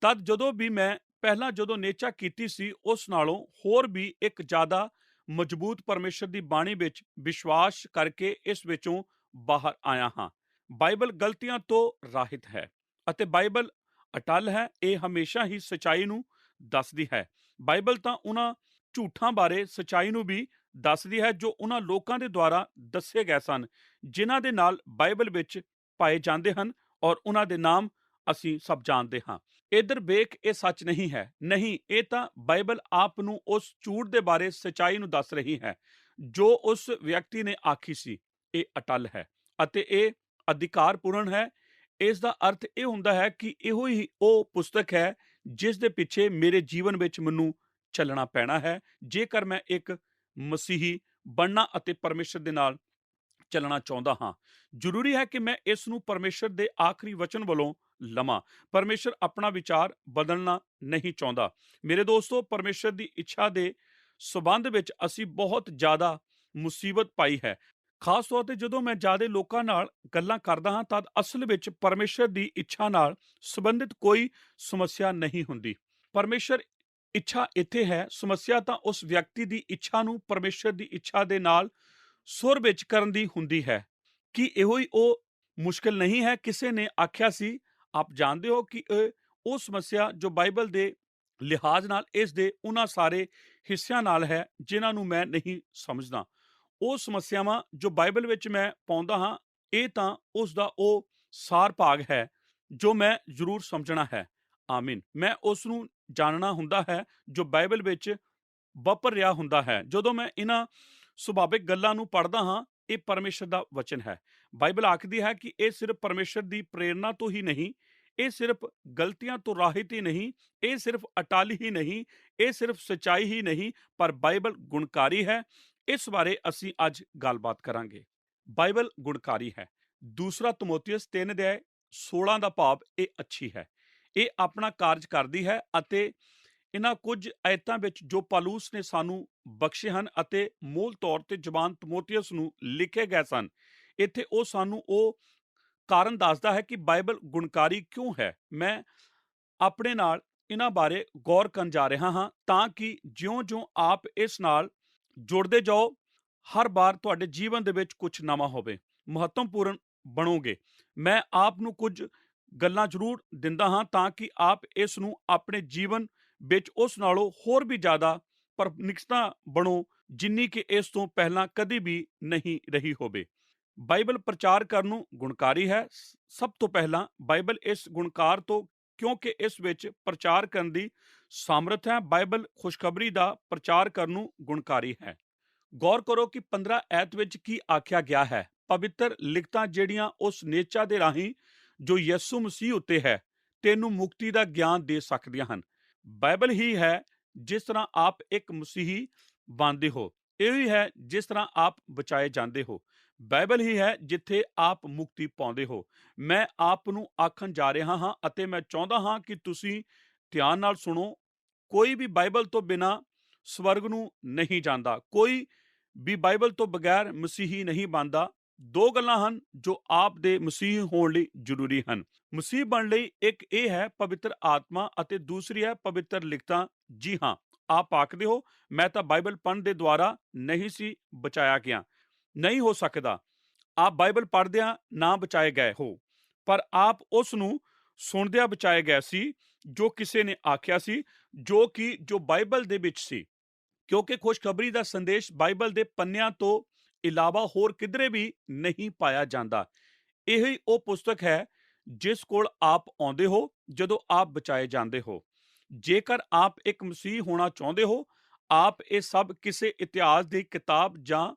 ਤਦ ਜਦੋਂ ਵੀ ਮੈਂ ਪਹਿਲਾਂ ਜਦੋਂ ਨੇਚਾ ਕੀਤੀ ਸੀ ਉਸ ਨਾਲੋਂ ਹੋਰ ਵੀ ਇੱਕ ਜ਼ਿਆਦਾ ਮਜ਼ਬੂਤ ਪਰਮੇਸ਼ਰ ਦੀ ਬਾਣੀ ਵਿੱਚ ਵਿਸ਼ਵਾਸ ਕਰਕੇ ਇਸ ਵਿੱਚੋਂ ਬਾਹਰ ਆਇਆ ਹਾਂ। ਬਾਈਬਲ ਗਲਤੀਆਂ ਤੋਂ ਰਹਿਤ ਹੈ ਅਤੇ ਬਾਈਬਲ ਅਟੱਲ ਹੈ। ਇਹ ਹਮੇਸ਼ਾ ਹੀ ਸਚਾਈ ਨੂੰ ਦੱਸਦੀ ਹੈ। ਬਾਈਬਲ ਤਾਂ ਉਹਨਾਂ ਝੂਠਾਂ ਬਾਰੇ ਸਚਾਈ ਨੂੰ ਵੀ ਦੱਸਦੀ ਹੈ ਜੋ ਉਹਨਾਂ ਲੋਕਾਂ ਦੇ ਦੁਆਰਾ ਦੱਸੇ ਗਏ ਸਨ, ਜਿਨ੍ਹਾਂ ਦੇ ਨਾਲ ਬਾਈਬਲ ਵਿੱਚ ਪਾਏ ਜਾਂਦੇ ਹਨ, ਔਰ ਉਹਨਾਂ ਦੇ ਨਾਮ ਅਸੀਂ ਸਭ ਜਾਣਦੇ ਹਾਂ। ਇਧਰ ਵੇਖ, ਇਹ ਸੱਚ ਨਹੀਂ ਹੈ। ਨਹੀਂ, ਇਹ ਤਾਂ ਬਾਈਬਲ ਆਪ ਨੂੰ ਉਸ ਝੂਠ ਦੇ ਬਾਰੇ ਸਚਾਈ ਨੂੰ ਦੱਸ ਰਹੀ ਹੈ ਜੋ ਉਸ ਵਿਅਕਤੀ ਨੇ ਆਖੀ ਸੀ। ਇਹ ਅਟੱਲ ਹੈ ਅਤੇ ਇਹ ਅਧਿਕਾਰਪੂਰਨ ਹੈ। ਇਸ ਦਾ ਅਰਥ ਇਹ ਹੁੰਦਾ ਹੈ ਕਿ ਇਹੋ ਹੀ ਉਹ ਪੁਸਤਕ ਹੈ ਜਿਸ ਦੇ ਪਿੱਛੇ ਮੇਰੇ ਜੀਵਨ ਵਿੱਚ ਮੈਨੂੰ ਚੱਲਣਾ ਪੈਣਾ ਹੈ ਜੇਕਰ ਮੈਂ ਇੱਕ ਮਸੀਹੀ ਬਣਨਾ ਅਤੇ ਪਰਮੇਸ਼ਰ ਦੇ ਨਾਲ ਚੱਲਣਾ ਚਾਹੁੰਦਾ ਹਾਂ। ਜ਼ਰੂਰੀ ਹੈ ਕਿ ਮੈਂ ਇਸ ਨੂੰ ਪਰਮੇਸ਼ਰ ਦੇ ਆਖਰੀ ਵਚਨ ਵੱਲੋਂ ਲਵਾਂ। ਪਰਮੇਸ਼ਰ ਆਪਣਾ ਵਿਚਾਰ ਬਦਲਣਾ ਨਹੀਂ ਚਾਹੁੰਦਾ। ਮੇਰੇ ਦੋਸਤੋ, ਪਰਮੇਸ਼ਰ ਦੀ ਇੱਛਾ ਦੇ ਸਬੰਧ ਵਿੱਚ ਅਸੀਂ ਬਹੁਤ ਜ਼ਿਆਦਾ ਮੁਸੀਬਤ ਪਾਈ ਹੈ। ਖਾਸ ਤੌਰ ਤੇ ਜਦੋਂ ਮੈਂ ਜ਼ਿਆਦਾ ਲੋਕਾਂ ਨਾਲ ਗੱਲਾਂ ਕਰਦਾ ਹਾਂ ਤਦ ਅਸਲ ਵਿੱਚ ਪਰਮੇਸ਼ਰ ਦੀ ਇੱਛਾ ਨਾਲ ਸੰਬੰਧਿਤ ਕੋਈ ਸਮੱਸਿਆ ਨਹੀਂ ਹੁੰਦੀ। ਪਰਮੇਸ਼ਰ ਇੱਛਾ ਇੱਥੇ ਹੈ, ਸਮੱਸਿਆ ਤਾਂ ਉਸ ਵਿਅਕਤੀ ਦੀ ਇੱਛਾ ਨੂੰ ਪਰਮੇਸ਼ਰ ਦੀ ਇੱਛਾ ਦੇ ਨਾਲ ਸੁਰ ਵਿੱਚ ਕਰਨ ਦੀ ਹੁੰਦੀ ਹੈ। ਕਿ ਇਹੋ ਹੀ ਉਹ ਮੁਸ਼ਕਿਲ ਨਹੀਂ ਹੈ। ਕਿਸੇ ਨੇ ਆਖਿਆ ਸੀ, ਆਪ ਜਾਣਦੇ ਹੋ ਕਿ ਉਹ ਸਮੱਸਿਆ ਜੋ ਬਾਈਬਲ ਦੇ ਲਿਹਾਜ਼ ਨਾਲ ਇਸ ਦੇ ਉਹਨਾਂ ਸਾਰੇ ਹਿੱਸਿਆਂ ਨਾਲ ਹੈ ਜਿਨ੍ਹਾਂ ਨੂੰ ਮੈਂ ਨਹੀਂ ਸਮਝਦਾ। ਉਹ ਸਮੱਸਿਆਵਾਂ ਜੋ ਬਾਈਬਲ ਵਿੱਚ ਮੈਂ ਪਾਉਂਦਾ ਹਾਂ, ਇਹ ਤਾਂ ਉਸ ਦਾ ਉਹ ਸਾਰ ਭਾਗ ਹੈ ਜੋ ਮੈਂ ਜ਼ਰੂਰ ਸਮਝਣਾ ਹੈ। ਆਮੀਨ। ਮੈਂ ਉਸ ਨੂੰ ਜਾਣਨਾ ਹੁੰਦਾ ਹੈ ਜੋ ਬਾਈਬਲ ਵਿੱਚ ਵਾਪਰ ਰਿਹਾ ਹੁੰਦਾ ਹੈ। ਜਦੋਂ ਮੈਂ ਇਹਨਾਂ ਸੁਭਾਵਿਕ ਗੱਲਾਂ ਨੂੰ ਪੜ੍ਹਦਾ ਹਾਂ, ਇਹ ਪਰਮੇਸ਼ਰ ਦਾ ਵਚਨ ਹੈ। ਬਾਈਬਲ ਆਖਦੀ ਹੈ ਕਿ ਇਹ ਸਿਰਫ ਪਰਮੇਸ਼ਰ ਦੀ ਪ੍ਰੇਰਨਾ ਤੋਂ ਹੀ ਨਹੀਂ, ਇਹ ਸਿਰਫ ਗਲਤੀਆਂ ਤੋਂ ਰਹਿਤ ਹੀ ਨਹੀਂ, ਇਹ ਸਿਰਫ ਅਟੱਲ ਹੀ ਨਹੀਂ, ਇਹ ਸਿਰਫ ਸਚਾਈ ਹੀ ਨਹੀਂ, ਪਰ ਬਾਈਬਲ ਗੁਣਕਾਰੀ ਹੈ। ਇਸ ਬਾਰੇ ਅਸੀਂ ਅੱਜ ਗੱਲਬਾਤ ਕਰਾਂਗੇ। ਬਾਈਬਲ ਗੁਣਕਾਰੀ ਹੈ। 2 ਤਮੋਥੀਅਸ 3:16 ਦਾ ਭਾਵ ਇਹ ਅੱਛੀ ਹੈ। ਇਹ ਆਪਣਾ ਕਾਰਜ ਕਰਦੀ ਹੈ ਅਤੇ ਇਹਨਾਂ ਕੁਝ ਆਇਤਾਂ ਵਿੱਚ ਜੋ ਪਾਲੂਸ ਨੇ ਸਾਨੂੰ ਬਖਸ਼ੇ ਹਨ ਅਤੇ ਮੂਲ ਤੌਰ ਤੇ ਜ਼ਬਾਨ ਤਮੋਥੀਅਸ ਨੂੰ ਲਿਖੇ ਗਏ ਸਨ, ਇੱਥੇ ਉਹ ਸਾਨੂੰ ਉਹ ਕਾਰਨ ਦੱਸਦਾ ਹੈ ਕਿ ਬਾਈਬਲ ਗੁਣਕਾਰੀ ਕਿਉਂ ਹੈ। ਮੈਂ ਆਪਣੇ ਨਾਲ ਇਹਨਾਂ ਬਾਰੇ ਗੌਰ ਕਰਨ ਜਾ ਰਿਹਾ ਹਾਂ ਤਾਂ ਕਿ ਜਿਉਂ-ਜਿਉਂ ਆਪ ਇਸ ਨਾਲ ਜੁੜਦੇ ਜਾਓ, ਹਰ ਵਾਰ ਤੁਹਾਡੇ ਜੀਵਨ ਦੇ ਵਿੱਚ ਕੁਝ ਨਵਾਂ ਹੋਵੇ, ਮਹੱਤਵਪੂਰਨ ਬਣੋਗੇ। ਮੈਂ ਆਪ ਨੂੰ ਕੁਝ ਗੱਲਾਂ ਜ਼ਰੂਰ ਦਿੰਦਾ ਹਾਂ ਤਾਂ ਕਿ ਆਪ ਇਸ ਨੂੰ ਆਪਣੇ ਜੀਵਨ ਵਿੱਚ ਉਸ ਨਾਲੋਂ ਹੋਰ ਵੀ ਜ਼ਿਆਦਾ ਪਰਨਿਕਸ਼ਤਾ ਬਣੋ ਜਿੰਨੀ ਕਿ ਇਸ ਤੋਂ ਪਹਿਲਾਂ ਕਦੀ ਵੀ ਨਹੀਂ ਰਹੀ ਹੋਵੇ। ਬਾਈਬਲ ਪ੍ਰਚਾਰ ਕਰਨ ਨੂੰ ਗੁਣਕਾਰੀ ਹੈ। ਸਭ ਤੋਂ ਪਹਿਲਾਂ ਬਾਈਬਲ ਇਸ ਗੁਣਕਾਰ ਤੋਂ ਕਿਉਂਕਿ ਇਸ ਵਿੱਚ ਪ੍ਰਚਾਰ ਕਰਨ ਦੀ ਸਾਮਰਥ ਹੈ। ਬਾਈਬਲ ਖੁਸ਼ਖਬਰੀ ਦਾ ਪ੍ਰਚਾਰ ਕਰਨ ਨੂੰ ਗੁਣਕਾਰੀ ਹੈ। ਗੌਰ ਕਰੋ ਕਿ 15 ਐਤ ਵਿੱਚ ਕੀ ਆਖਿਆ ਗਿਆ ਹੈ। ਪਵਿੱਤਰ ਲਿਖਤਾਂ ਜਿਹੜੀਆਂ ਉਸ ਨੇਚਾ ਦੇ ਰਾਹੀਂ ਜੋ ਯਿਸੂ ਮਸੀਹ ਉੱਤੇ ਹੈ ਤੈਨੂੰ ਮੁਕਤੀ ਦਾ ਗਿਆਨ ਦੇ ਸਕਦੀਆਂ ਹਨ। ਬਾਈਬਲ ਹੀ ਹੈ ਜਿਸ ਤਰ੍ਹਾਂ ਆਪ ਇੱਕ ਮਸੀਹੀ ਬਣਦੇ ਹੋ, ਇਹ ਹੀ ਹੈ ਜਿਸ ਤਰ੍ਹਾਂ ਆਪ ਬਚਾਏ ਜਾਂਦੇ ਹੋ। ਬਾਈਬਲ ਹੀ ਹੈ ਜਿੱਥੇ ਆਪ ਮੁਕਤੀ ਪਾਉਂਦੇ ਹੋ। ਮੈਂ ਆਪ ਨੂੰ ਆਖਣ ਜਾ ਰਿਹਾ ਹਾਂ ਅਤੇ ਮੈਂ ਚਾਹੁੰਦਾ ਹਾਂ ਕਿ ਤੁਸੀਂ ਧਿਆਨ ਨਾਲ ਸੁਣੋ। ਕੋਈ ਵੀ ਬਾਈਬਲ ਤੋਂ ਬਿਨਾਂ ਸਵਰਗ ਨੂੰ ਨਹੀਂ ਜਾਂਦਾ। ਕੋਈ ਵੀ ਬਾਈਬਲ ਤੋਂ ਬਗੈਰ ਮਸੀਹੀ ਨਹੀਂ ਬਣਦਾ। 2 ਗੱਲਾਂ ਹਨ ਜੋ ਆਪ ਦੇ ਮਸੀਹ ਹੋਣ ਲਈ ਜ਼ਰੂਰੀ ਹਨ। ਮਸੀਹ ਬਣਨ ਲਈ ਇੱਕ ਇਹ ਹੈ ਪਵਿੱਤਰ ਆਤਮਾ ਅਤੇ ਦੂਸਰੀ ਹੈ ਪਵਿੱਤਰ ਲਿਖਤਾਂ। ਜੀ ਹਾਂ, ਆਪ ਆਖਦੇ ਹੋ ਮੈਂ ਤਾਂ ਬਾਈਬਲ ਪੜ੍ਹਨ ਦੇ ਦੁਆਰਾ ਨਹੀਂ ਸੀ ਬਚਾਇਆ ਗਿਆ। ਨਹੀਂ ਹੋ ਸਕਦਾ। ਆਪ ਬਾਈਬਲ ਪੜ੍ਹਦਿਆਂ ਨਾ ਬਚਾਏ ਗਏ ਹੋ, ਪਰ ਆਪ ਉਸ ਨੂੰ ਸੁਣਦਿਆਂ ਬਚਾਏ ਗਏ ਸੀ ਜੋ ਕਿਸੇ ਨੇ ਆਖਿਆ ਸੀ, ਜੋ ਬਾਈਬਲ ਦੇ ਵਿੱਚ ਸੀ। ਕਿਉਂਕਿ ਖੁਸ਼ਖਬਰੀ ਦਾ ਸੰਦੇਸ਼ ਬਾਈਬਲ ਦੇ ਪੰਨਿਆਂ ਤੋਂ ਇਲਾਵਾ ਹੋਰ ਕਿਧਰੇ ਵੀ ਨਹੀਂ ਪਾਇਆ ਜਾਂਦਾ। ਇਹ ਹੀ ਉਹ ਪੁਸਤਕ ਹੈ ਜਿਸ ਕੋਲ ਆਪ ਆਉਂਦੇ ਹੋ ਜਦੋਂ ਆਪ ਬਚਾਏ ਜਾਂਦੇ ਹੋ। ਜੇਕਰ ਆਪ ਇੱਕ ਮਸੀਹ ਹੋਣਾ ਚਾਹੁੰਦੇ ਹੋ, ਆਪ ਇਹ ਸਭ ਕਿਸੇ ਇਤਿਹਾਸ ਦੀ ਕਿਤਾਬ ਜਾਂ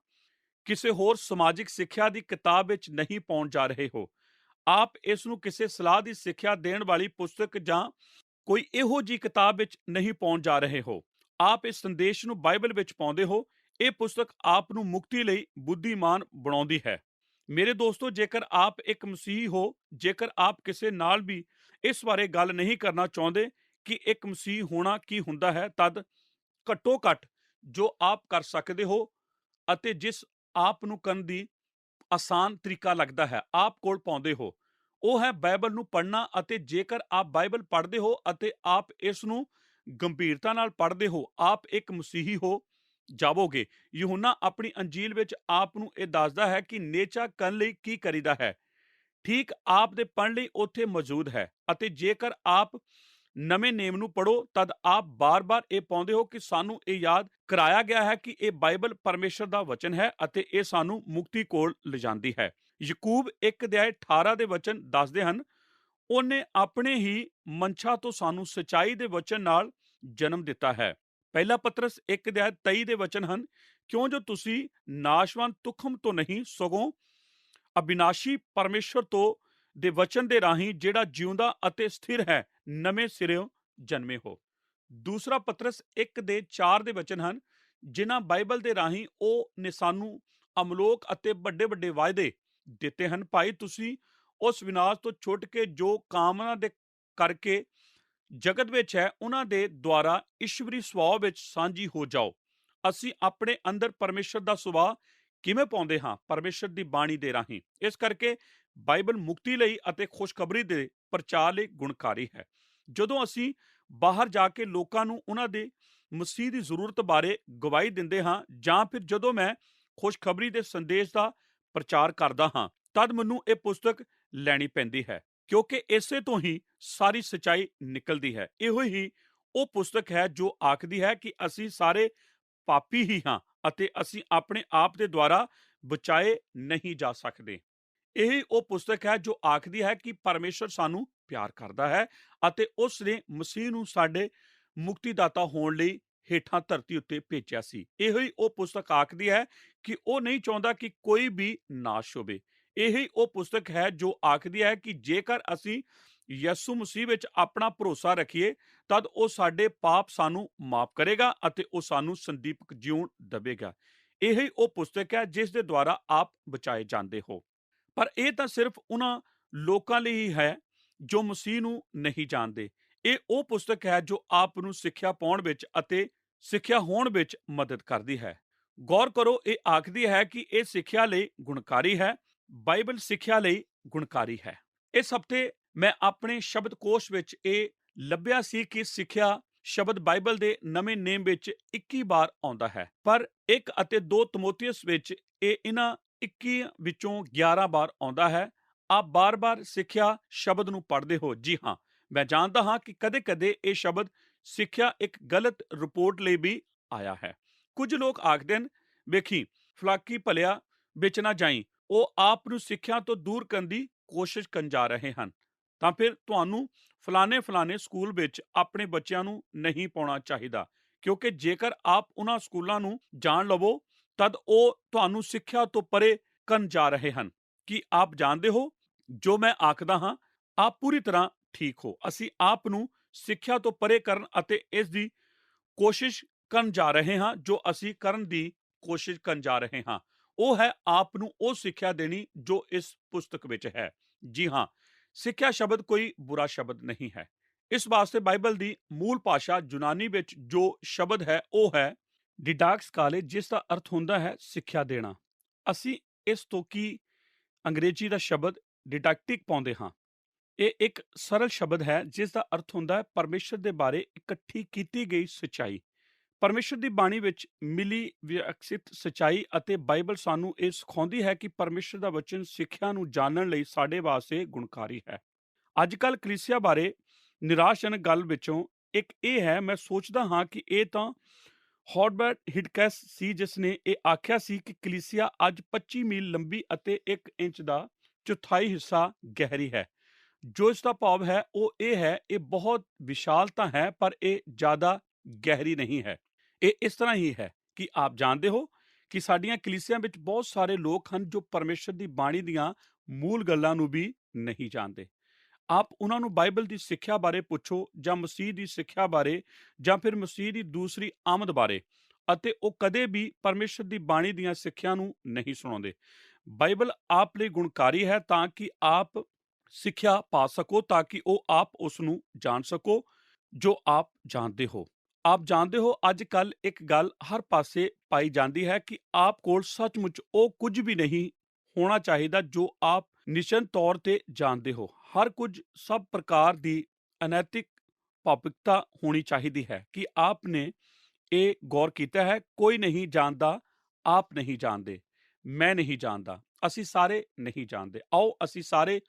ਕਿਸੇ ਹੋਰ ਸਮਾਜਿਕ ਸਿੱਖਿਆ ਦੀ ਕਿਤਾਬ ਵਿੱਚ ਨਹੀਂ ਪਾਉਣ ਜਾ ਰਹੇ ਹੋ। ਆਪ ਇਸ ਨੂੰ ਕਿਸੇ ਸਲਾਹ ਦੀ ਸਿੱਖਿਆ ਦੇਣ ਵਾਲੀ ਪੁਸਤਕ ਜਾਂ ਕੋਈ ਇਹੋ ਜਿਹੀ ਕਿਤਾਬ ਵਿੱਚ ਨਹੀਂ ਪਾਉਣ ਜਾ ਰਹੇ ਹੋ। ਆਪ ਇਸ ਸੰਦੇਸ਼ ਨੂੰ ਬਾਈਬਲ ਵਿੱਚ ਪਾਉਂਦੇ ਹੋ। ਇਹ ਪੁਸਤਕ ਆਪ ਨੂੰ ਮੁਕਤੀ ਲਈ ਬੁੱਧੀਮਾਨ ਬਣਾਉਂਦੀ ਹੈ। ਮੇਰੇ ਦੋਸਤੋ, ਜੇਕਰ ਆਪ ਇੱਕ ਮਸੀਹੀ ਹੋ, ਜੇਕਰ ਆਪ ਕਿਸੇ ਨਾਲ ਵੀ ਇਸ ਬਾਰੇ ਗੱਲ ਨਹੀਂ ਕਰਨਾ ਚਾਹੁੰਦੇ ਕਿ ਇੱਕ ਮਸੀਹ ਹੋਣਾ ਕੀ ਹੁੰਦਾ ਹੈ, ਤਦ ਘੱਟੋ ਘੱਟ ਜੋ ਆਪ ਕਰ ਸਕਦੇ ਹੋ ਅਤੇ ਜਿਸ ਆਪ ਨੂੰ ਕਰਨ ਦੀ ਆਸਾਨ ਤਰੀਕਾ ਲੱਗਦਾ ਹੈ, ਆਪ ਕੋਲ ਪਾਉਂਦੇ ਹੋ, ਉਹ ਹੈ ਬਾਈਬਲ ਨੂੰ ਪੜ੍ਹਨਾ। ਅਤੇ ਜੇਕਰ ਆਪ ਬਾਈਬਲ ਪੜ੍ਹਦੇ ਹੋ ਅਤੇ ਆਪ ਇਸ ਨੂੰ ਗੰਭੀਰਤਾ ਨਾਲ ਪੜ੍ਹਦੇ ਹੋ, ਆਪ ਇੱਕ ਮਸੀਹੀ ਹੋ ਜਾਵੋਗੇ। ਯਹੂਨਾ ਆਪਣੀ ਅੰਜੀਲ ਵਿੱਚ ਆਪ ਨੂੰ ਇਹ ਦੱਸਦਾ ਹੈ ਕਿ ਨੇਚਾ ਕਰਨ ਲਈ ਕੀ ਕਰੀਦਾ ਹੈ, ਠੀਕ ਆਪ ਦੇ ਪੜ੍ਹਨ ਲਈ ਉੱਥੇ ਮੌਜੂਦ ਹੈ। ਅਤੇ ਜੇਕਰ ਆਪ ਨਵੇਂ ਨੇਮ ਨੂੰ ਪੜ੍ਹੋ, ਤਦ ਆਪ ਬਾਰ-ਬਾਰ ਇਹ ਪਾਉਂਦੇ ਹੋ ਕਿ ਸਾਨੂੰ ਇਹ ਯਾਦ ਕਰਾਇਆ ਗਿਆ ਹੈ ਕਿ ਇਹ ਬਾਈਬਲ ਪਰਮੇਸ਼ਰ ਦਾ ਵਚਨ ਹੈ ਅਤੇ ਇਹ ਸਾਨੂੰ ਮੁਕਤੀ ਕੋਲ ਲਿਜਾਂਦੀ ਹੈ। ਯਕੂਬ 1:18 ਦੇ ਵਚਨ ਦੱਸਦੇ ਹਨ, ਉਹਨੇ ਆਪਣੇ ਹੀ ਮਨਸ਼ਾ ਤੋਂ ਸਾਨੂੰ ਸਚਾਈ ਦੇ ਵਚਨ ਨਾਲ ਜਨਮ ਦਿੱਤਾ ਹੈ। ਪਹਿਲਾ ਪਤਰਸ 1:23 ਦੇ ਵਚਨ ਹਨ, ਕਿਉਂ ਜੋ ਤੁਸੀਂ ਨਾਸ਼ਵਾਨ ਤੁਖਮ ਤੋਂ ਨਹੀਂ, ਸਗੋਂ ਅਬਿਨਾਸ਼ੀ ਪਰਮੇਸ਼ਰ ਤੋਂ ਦੇ ਵਚਨ ਦੇ ਰਾਹੀਂ, ਜਿਹੜਾ ਜਿਉਂਦਾ ਅਤੇ ਸਥਿਰ ਹੈ, ਨਵੇਂ ਸਿਰਿਓਂ ਜਨਮੇ ਹੋ। ਦੂਸਰਾ ਪਤਰਸ 1:4 ਦੇ ਵਚਨ ਹਨ, ਜਿਨ੍ਹਾਂ ਬਾਈਬਲ ਦੇ ਰਾਹੀਂ ਉਹ ਨੇ ਸਾਨੂੰ ਅਮਲੋਕ ਅਤੇ ਵੱਡੇ ਵੱਡੇ ਵਾਅਦੇ ਦਿੱਤੇ ਹਨ। ਭਾਈ, ਤੁਸੀਂ ਉਸ ਵਿਨਾਸ਼ ਤੋਂ ਛੁੱਟ ਕੇ ਜੋ ਕਾਮਨਾ ਦੇ ਕਰਕੇ ਜਗਤ ਵਿੱਚ ਹੈ, ਉਹਨਾਂ ਦੇ ਦੁਆਰਾ ਈਸ਼ਵਰੀ ਸੁਭਾਅ ਵਿੱਚ ਸਾਂਝੀ ਹੋ ਜਾਓ। ਅਸੀਂ ਆਪਣੇ ਅੰਦਰ ਪਰਮੇਸ਼ਰ ਦਾ ਸੁਭਾਅ ਕਿਵੇਂ ਪਾਉਂਦੇ ਹਾਂ? ਪਰਮੇਸ਼ਰ ਦੀ ਬਾਣੀ ਦੇ ਰਾਹੀਂ। ਇਸ ਕਰਕੇ ਬਾਈਬਲ ਮੁਕਤੀ ਲਈ ਅਤੇ ਖੁਸ਼ਖਬਰੀ ਦੇ ਪ੍ਰਚਾਰ ਲਈ ਗੁਣਕਾਰੀ ਹੈ। ਜਦੋਂ ਅਸੀਂ ਬਾਹਰ ਜਾ ਕੇ ਲੋਕਾਂ ਨੂੰ ਉਹਨਾਂ ਦੇ ਮਸੀਹ ਦੀ ਜ਼ਰੂਰਤ ਬਾਰੇ ਗਵਾਹੀ ਦਿੰਦੇ ਹਾਂ, ਜਾਂ ਫਿਰ ਜਦੋਂ ਮੈਂ ਖੁਸ਼ਖਬਰੀ ਦੇ ਸੰਦੇਸ਼ ਦਾ ਪ੍ਰਚਾਰ ਕਰਦਾ ਹਾਂ, ਤਦ ਮੈਨੂੰ ਇਹ ਪੁਸਤਕ ਲੈਣੀ ਪੈਂਦੀ ਹੈ, ਕਿਉਂਕਿ ਇਸੇ ਤੋਂ ਹੀ ਸਾਰੀ ਸਚਾਈ ਨਿਕਲਦੀ ਹੈ। ਇਹੋ ਹੀ ਉਹ ਪੁਸਤਕ ਹੈ ਜੋ ਆਖਦੀ ਹੈ ਕਿ ਅਸੀਂ ਸਾਰੇ ਪਾਪੀ ਹੀ ਹਾਂ ਅਤੇ ਅਸੀਂ ਆਪਣੇ ਆਪ ਦੇ ਦੁਆਰਾ ਬਚਾਏ ਨਹੀਂ ਜਾ ਸਕਦੇ। ਇਹੀ ਉਹ ਪੁਸਤਕ ਹੈ ਜੋ ਆਖਦੀ ਹੈ ਕਿ ਪਰਮੇਸ਼ਰ ਸਾਨੂੰ ਪਿਆਰ ਕਰਦਾ ਹੈ ਅਤੇ ਉਸ ਨੇ ਮਸੀਹ ਨੂੰ ਸਾਡੇ ਮੁਕਤੀਦਾਤਾ ਹੋਣ ਲਈ ਹੇਠਾਂ ਧਰਤੀ ਉੱਤੇ ਭੇਜਿਆ ਸੀ। ਇਹੋ ਹੀ ਉਹ ਪੁਸਤਕ ਆਖਦੀ ਹੈ ਕਿ ਉਹ ਨਹੀਂ ਚਾਹੁੰਦਾ ਕਿ ਕੋਈ ਵੀ ਨਾਸ਼ ਹੋਵੇ। ਇਹੀ ਉਹ ਪੁਸਤਕ ਹੈ ਜੋ ਆਖਦੀ ਹੈ ਕਿ ਜੇਕਰ ਅਸੀਂ ਯਿਸੂ ਮਸੀਹ ਵਿੱਚ ਆਪਣਾ ਭਰੋਸਾ ਰੱਖੀਏ, ਤਦ ਉਹ ਸਾਡੇ ਪਾਪ ਸਾਨੂੰ ਮਾਫ ਕਰੇਗਾ ਅਤੇ ਉਹ ਸਾਨੂੰ ਸੰਦੀਪਕ ਜਿਉਣ ਦੇਵੇਗਾ। ਇਹੀ ਉਹ ਪੁਸਤਕ ਹੈ ਜਿਸ ਦੇ ਦੁਆਰਾ ਆਪ ਬਚਾਏ ਜਾਂਦੇ ਹੋ। ਪਰ ਇਹ ਤਾਂ ਸਿਰਫ ਉਹਨਾਂ ਲੋਕਾਂ ਲਈ ਹੀ ਹੈ ਜੋ ਮਸੀਹ ਨੂੰ ਨਹੀਂ ਜਾਣਦੇ। ਇਹ ਉਹ ਪੁਸਤਕ ਹੈ ਜੋ ਆਪ ਨੂੰ ਸਿੱਖਿਆ ਪਾਉਣ ਵਿੱਚ ਅਤੇ ਸਿੱਖਿਆ ਹੋਣ ਵਿੱਚ ਮਦਦ ਕਰਦੀ ਹੈ। ਗੌਰ ਕਰੋ, ਇਹ ਆਖਦੀ ਹੈ ਕਿ ਇਹ ਸਿੱਖਿਆ ਲਈ ਗੁਣਕਾਰੀ ਹੈ। ਬਾਈਬਲ ਸਿੱਖਿਆ ਲਈ ਗੁਣਕਾਰੀ ਹੈ। ਇਸ ਹਫ਼ਤੇ ਮੈਂ ਆਪਣੇ ਸ਼ਬਦਕੋਸ਼ ਵਿੱਚ ਇਹ ਲੱਭਿਆ ਸੀ ਕਿ ਸਿੱਖਿਆ ਸ਼ਬਦ ਬਾਈਬਲ ਦੇ ਨਵੇਂ ਨੇਮ ਵਿੱਚ 21 ਵਾਰ ਆਉਂਦਾ ਹੈ, ਪਰ 1 ਅਤੇ 2 ਤਮੋਥੀਅਸ ਵਿੱਚ ਇਹ ਇਹਨਾਂ 21 ਵਿੱਚੋਂ 11 ਵਾਰ ਆਉਂਦਾ ਹੈ। ਆਪ ਬਾਰ-ਬਾਰ ਸਿੱਖਿਆ ਸ਼ਬਦ ਨੂੰ ਪੜ੍ਹਦੇ ਹੋ। ਜੀ ਹਾਂ, ਮੈਂ ਜਾਣਦਾ ਹਾਂ ਕਿ ਕਦੇ-ਕਦੇ ਇਹ ਸ਼ਬਦ ਸਿੱਖਿਆ ਇੱਕ ਗਲਤ ਰਿਪੋਰਟ ਲਈ ਵੀ ਆਇਆ ਹੈ। ਕੁਝ ਲੋਕ ਆਖਦੇ ਹਨ, ਵੇਖੀ ਫਲਾਕੀ ਭਲਿਆ ਵਿੱਚ ਨਾ ਜਾਈ, ਉਹ ਆਪ ਨੂੰ ਸਿੱਖਿਆ ਤੋਂ ਦੂਰ ਕਰਨ ਦੀ ਕੋਸ਼ਿਸ਼ ਕਰਨ ਜਾ ਰਹੇ ਹਨ। ਤਾਂ ਫਿਰ ਤੁਹਾਨੂੰ ਫਲਾਣੇ ਸਕੂਲ ਵਿੱਚ ਆਪਣੇ ਬੱਚਿਆਂ ਨੂੰ ਨਹੀਂ ਪਾਉਣਾ ਚਾਹੀਦਾ, ਕਿਉਂਕਿ ਜੇਕਰ ਆਪ ਉਹਨਾਂ ਸਕੂਲਾਂ ਨੂੰ ਜਾਣ ਲਵੋ, ਤਦ ਉਹ ਤੁਹਾਨੂੰ ਸਿੱਖਿਆ ਤੋਂ ਪਰੇ ਕਰਨ ਜਾ ਰਹੇ ਹਨ। ਕੀ ਆਪ ਜਾਣਦੇ ਹੋ ਜੋ ਮੈਂ ਆਖਦਾ ਹਾਂ? ਆਪ ਪੂਰੀ ਤਰ੍ਹਾਂ ਠੀਕ ਹੋ। ਅਸੀਂ ਆਪ ਨੂੰ ਸਿੱਖਿਆ ਤੋਂ ਪਰੇ ਕਰਨ ਅਤੇ ਇਸ ਦੀ ਕੋਸ਼ਿਸ਼ ਕਰਨ ਜਾ ਰਹੇ ਹਾਂ ਜੋ ਅਸੀਂ ਕਰਨ ਦੀ ਕੋਸ਼ਿਸ਼ ਕਰਨ ਜਾ ਰਹੇ ਹਾਂ। ਉਹ ਹੈ ਆਪ ਨੂੰ ਉਹ ਸਿੱਖਿਆ ਦੇਣੀ ਜੋ ਇਸ ਪੁਸਤਕ ਵਿੱਚ ਹੈ। ਜੀ ਹਾਂ, ਸਿੱਖਿਆ ਸ਼ਬਦ ਕੋਈ ਬੁਰਾ ਸ਼ਬਦ ਨਹੀਂ ਹੈ। ਇਸ ਵਾਸਤੇ ਬਾਈਬਲ ਦੀ ਮੂਲ ਭਾਸ਼ਾ ਯੂਨਾਨੀ ਵਿੱਚ ਜੋ ਸ਼ਬਦ ਹੈ ਉਹ ਹੈ ਡਿਡਾਕਸਕਾਲੇ, ਜਿਸ ਦਾ ਅਰਥ ਹੁੰਦਾ ਹੈ ਸਿੱਖਿਆ ਦੇਣਾ। ਅਸੀਂ ਇਸ ਤੋਂ ਕੀ ਅੰਗਰੇਜ਼ੀ ਦਾ ਸ਼ਬਦ ਡਿਡੈਕਟਿਕ ਪਾਉਂਦੇ ਹਾਂ। ਇਹ ਇੱਕ ਸਰਲ ਸ਼ਬਦ ਹੈ ਜਿਸ ਦਾ ਅਰਥ ਹੁੰਦਾ ਹੈ ਪਰਮੇਸ਼ਰ ਦੇ ਬਾਰੇ ਇਕੱਠੀ ਕੀਤੀ ਗਈ ਸੱਚਾਈ। ਪਰਮੇਸ਼ਰ ਦੀ ਬਾਣੀ ਵਿੱਚ ਮਿਲੀ ਵਿਕਸਿਤ ਸੱਚਾਈ ਅਤੇ ਬਾਈਬਲ ਸਾਨੂੰ ਇਹ ਸਿਖਾਉਂਦੀ ਹੈ ਕਿ ਪਰਮੇਸ਼ਰ ਦਾ ਵਚਨ ਸਿੱਖਿਆ ਨੂੰ ਜਾਣਨ ਲਈ ਸਾਡੇ ਵਾਸਤੇ ਗੁਣਕਾਰੀ ਹੈ। ਅੱਜ ਕੱਲ੍ਹ ਕਲੀਸਿਆ ਬਾਰੇ ਨਿਰਾਸ਼ਾਜਨਕ ਗੱਲ ਵਿੱਚੋਂ ਇੱਕ ਇਹ ਹੈ, ਮੈਂ ਸੋਚਦਾ ਹਾਂ ਕਿ ਇਹ ਤਾਂ ਹੌਟਬਰਟ ਹਿਟਕੈਸ ਸੀ ਜਿਸ ਨੇ ਇਹ ਆਖਿਆ ਸੀ ਕਿ ਕਲੀਸਿਆ ਅੱਜ 25 ਮੀਲ ਲੰਬੀ ਅਤੇ 1 ਇੰਚ ਦਾ ਚੌਥਾਈ ਹਿੱਸਾ ਗਹਿਰੀ ਹੈ। ਜੋ ਇਸ ਦਾ ਭਾਵ ਹੈ ਉਹ ਇਹ ਹੈ, ਇਹ ਬਹੁਤ ਵਿਸ਼ਾਲ ਤਾਂ ਹੈ ਪਰ ਇਹ ਜ਼ਿਆਦਾ ਗਹਿਰੀ ਨਹੀਂ ਹੈ। ਇਹ ਇਸ ਤਰ੍ਹਾਂ ਹੀ ਹੈ ਕਿ ਆਪ ਜਾਣਦੇ ਹੋ ਕਿ ਸਾਡੀਆਂ ਕਲੀਸਿਆਂ ਵਿੱਚ ਬਹੁਤ ਸਾਰੇ ਲੋਕ ਹਨ ਜੋ ਪਰਮੇਸ਼ਰ ਦੀ ਬਾਣੀ ਦੀਆਂ ਮੂਲ ਗੱਲਾਂ ਨੂੰ ਵੀ ਨਹੀਂ ਜਾਣਦੇ। ਆਪ ਉਹਨਾਂ ਨੂੰ ਬਾਈਬਲ ਦੀ ਸਿੱਖਿਆ ਬਾਰੇ ਪੁੱਛੋ, ਜਾਂ ਮਸੀਹ ਦੀ ਸਿੱਖਿਆ ਬਾਰੇ, ਜਾਂ ਫਿਰ ਮਸੀਹ ਦੀ ਦੂਸਰੀ ਆਮਦ ਬਾਰੇ, ਅਤੇ ਉਹ ਕਦੇ ਵੀ ਪਰਮੇਸ਼ਰ ਦੀ ਬਾਣੀ ਦੀਆਂ ਸਿੱਖਿਆ ਨੂੰ ਨਹੀਂ ਸੁਣਾਉਂਦੇ। ਬਾਈਬਲ ਆਪ ਲਈ ਗੁਣਕਾਰੀ ਹੈ ਤਾਂ ਕਿ ਆਪ ਸਿੱਖਿਆ ਪਾ ਸਕੋ, ਤਾਂ ਕਿ ਉਹ ਆਪ ਉਸ ਨੂੰ ਜਾਣ ਸਕੋ ਜੋ ਆਪ ਜਾਣਦੇ ਹੋ। ਆਪ ਜਾਣਦੇ ਹੋ, ਅੱਜ ਕੱਲ੍ਹ ਇੱਕ ਗੱਲ ਹਰ ਪਾਸੇ ਪਾਈ ਜਾਂਦੀ ਹੈ ਕਿ ਆਪ ਕੋਲ ਸੱਚਮੁੱਚ ਉਹ ਕੁਝ ਵੀ ਨਹੀਂ ਹੋਣਾ ਚਾਹੀਦਾ ਜੋ ਆਪ ਨਿਸ਼ਚਿਤ ਤੌਰ ਤੇ ਜਾਣਦੇ ਹੋ। ਹਰ ਕੁਝ ਸਭ ਪ੍ਰਕਾਰ ਦੀ ਅਨੈਤਿਕ ਭਾਵੁਕਤਾ ਹੋਣੀ ਚਾਹੀਦੀ ਹੈ। ਕਿ ਆਪ ਨੇ ਇਹ ਗੌਰ ਕੀਤਾ ਹੈ? ਕੋਈ ਨਹੀਂ ਜਾਣਦਾ, ਆਪ ਨਹੀਂ ਜਾਣਦੇ, ਮੈਂ ਨਹੀਂ ਜਾਣਦਾ, ਅਸੀਂ ਸਾਰੇ ਨਹੀਂ ਜਾਣਦੇ। ਆਓ ਅਸੀਂ ਸਾਰੇ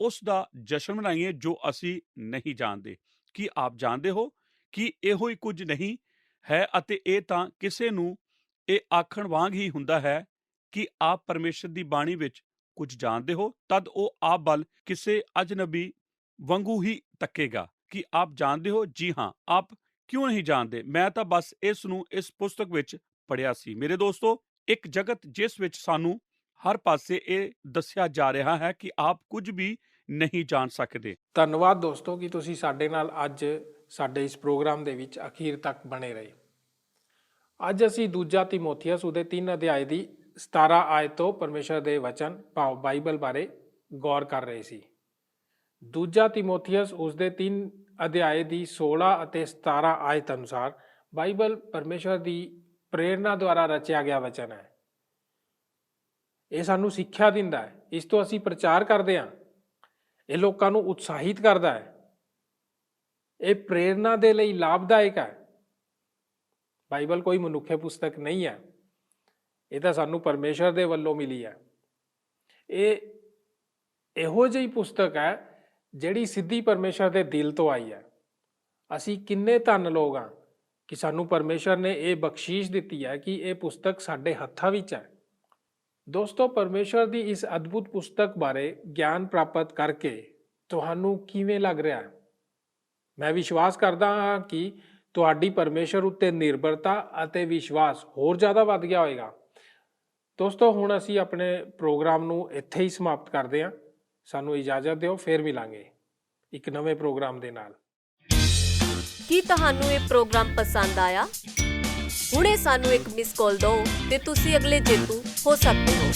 ਉਸ ਦਾ ਜਸ਼ਨ ਮਨਾਈਏ ਜੋ ਅਸੀਂ ਨਹੀਂ ਜਾਣਦੇ। ਕੀ ਆਪ ਜਾਣਦੇ ਹੋ ਕਿ ਇਹੋ ਹੀ ਕੁਝ ਨਹੀਂ ਹੈ, ਅਤੇ ਇਹ ਤਾਂ ਕਿਸੇ ਨੂੰ ਇਹ ਆਖਣ ਵਾਂਗ ਹੀ ਹੁੰਦਾ ਹੈ ਕਿ ਆਪ ਪਰਮੇਸ਼ਰ ਦੀ ਬਾਣੀ ਵਿੱਚ ਕੁਝ ਜਾਣਦੇ ਹੋ, ਤਦ ਉਹ ਆਪ ਵੱਲ ਕਿਸੇ ਅਜਨਬੀ ਵਾਂਗੂ ਹੀ ਤੱਕੇਗਾ। ਕਿ ਆਪ ਜਾਣਦੇ ਹੋ? ਜੀ ਹਾਂ। ਆਪ ਕਿਉਂ ਨਹੀਂ ਜਾਣਦੇ? ਮੈਂ ਤਾਂ ਬਸ ਇਸ ਨੂੰ ਇਸ ਪੁਸਤਕ ਵਿੱਚ ਪੜ੍ਹਿਆ ਸੀ। ਮੇਰੇ ਦੋਸਤੋ, ਇੱਕ ਜਗਤ ਜਿਸ ਵਿੱਚ ਸਾਨੂੰ ਹਰ ਪਾਸੇ ਇਹ ਦੱਸਿਆ ਜਾ ਰਿਹਾ ਹੈ ਕਿ ਆਪ ਕੁਝ ਵੀ ਨਹੀਂ ਜਾਣ ਸਕਦੇ। ਧੰਨਵਾਦ ਦੋਸਤੋ ਕਿ ਤੁਸੀਂ ਸਾਡੇ ਨਾਲ ਅੱਜ ਸਾਡੇ ਇਸ ਪ੍ਰੋਗਰਾਮ ਦੇ ਵਿੱਚ ਅਖੀਰ ਤੱਕ ਬਣੇ ਰਹੇ। ਅੱਜ ਅਸੀਂ ਦੂਜਾ ਤਿਮੋਥੀਅਸ ਉਹਦੇ 3 ਅਧਿਆਏ ਦੀ 17 ਆਇਤ ਤੋਂ ਪਰਮੇਸ਼ਰ ਦੇ ਵਚਨ ਭਾਵ ਬਾਈਬਲ ਬਾਰੇ ਗੌਰ ਕਰ ਰਹੇ ਸੀ। ਦੂਜਾ ਤਿਮੋਥੀਅਸ ਉਸਦੇ 3 ਅਧਿਆਏ ਦੀ 16 ਅਤੇ 17 ਆਇਤ ਅਨੁਸਾਰ ਬਾਈਬਲ ਪਰਮੇਸ਼ਰ ਦੀ ਪ੍ਰੇਰਨਾ ਦੁਆਰਾ ਰਚਿਆ ਗਿਆ ਵਚਨ ਹੈ। ਇਹ ਸਾਨੂੰ ਸਿੱਖਿਆ ਦਿੰਦਾ ਹੈ, ਇਸ ਤੋਂ ਅਸੀਂ ਪ੍ਰਚਾਰ ਕਰਦੇ ਹਾਂ। ਇਹ ਲੋਕਾਂ ਨੂੰ ਉਤਸ਼ਾਹਿਤ ਕਰਦਾ ਹੈ। ਇਹ ਪ੍ਰੇਰਨਾ ਦੇ ਲਈ ਲਾਭਦਾਇਕ ਹੈ। ਬਾਈਬਲ ਕੋਈ ਮਨੁੱਖੀ ਪੁਸਤਕ ਨਹੀਂ ਹੈ, ਇਹ ਤਾਂ ਸਾਨੂੰ ਪਰਮੇਸ਼ਰ ਦੇ ਵੱਲੋਂ ਮਿਲੀ ਹੈ। ਇਹ ਇਹੋ ਜਿਹੀ ਪੁਸਤਕ ਹੈ ਜਿਹੜੀ ਸਿੱਧੀ ਪਰਮੇਸ਼ਰ ਦੇ ਦਿਲ ਤੋਂ ਆਈ ਹੈ। ਅਸੀਂ ਕਿੰਨੇ ਧੰਨ ਲੋਕ ਹਾਂ ਕਿ ਸਾਨੂੰ ਪਰਮੇਸ਼ਰ ਨੇ ਇਹ ਬਖਸ਼ੀਸ਼ ਦਿੱਤੀ ਹੈ ਕਿ ਇਹ ਪੁਸਤਕ ਸਾਡੇ ਹੱਥਾਂ ਵਿੱਚ ਹੈ। ਦੋਸਤੋ, ਪਰਮੇਸ਼ਰ ਦੀ ਇਸ ਅਦਭੁਤ ਪੁਸਤਕ ਬਾਰੇ ਗਿਆਨ ਪ੍ਰਾਪਤ ਕਰਕੇ ਤੁਹਾਨੂੰ ਕਿਵੇਂ ਲੱਗ ਰਿਹਾ ਹੈ? ਮੈਂ ਵਿਸ਼ਵਾਸ ਕਰਦਾ ਹਾਂ ਕਿ ਤੁਹਾਡੀ ਪਰਮੇਸ਼ਰ ਉੱਤੇ ਨਿਰਭਰਤਾ ਅਤੇ ਵਿਸ਼ਵਾਸ ਹੋਰ ਜ਼ਿਆਦਾ ਵੱਧ ਗਿਆ ਹੋਵੇਗਾ। ਦੋਸਤੋ, ਹੁਣ ਅਸੀਂ ਆਪਣੇ ਪ੍ਰੋਗਰਾਮ ਨੂੰ ਇੱਥੇ ਹੀ ਸਮਾਪਤ ਕਰਦੇ ਹਾਂ। ਸਾਨੂੰ ਇਜਾਜ਼ਤ ਦਿਓ, ਫਿਰ ਮਿਲਾਂਗੇ ਇੱਕ ਨਵੇਂ ਪ੍ਰੋਗਰਾਮ ਦੇ ਨਾਲ। ਕੀ ਤੁਹਾਨੂੰ ਇਹ ਪ੍ਰੋਗਰਾਮ ਪਸੰਦ ਆਇਆ? ਹੁਣੇ ਸਾਨੂੰ ਇੱਕ ਮਿਸ ਕਾਲ ਦਿਓ ਤੇ ਤੁਸੀਂ ਅਗਲੇ ਜੇਤੂ ਹੋ ਸਕਦੇ ਹੋ।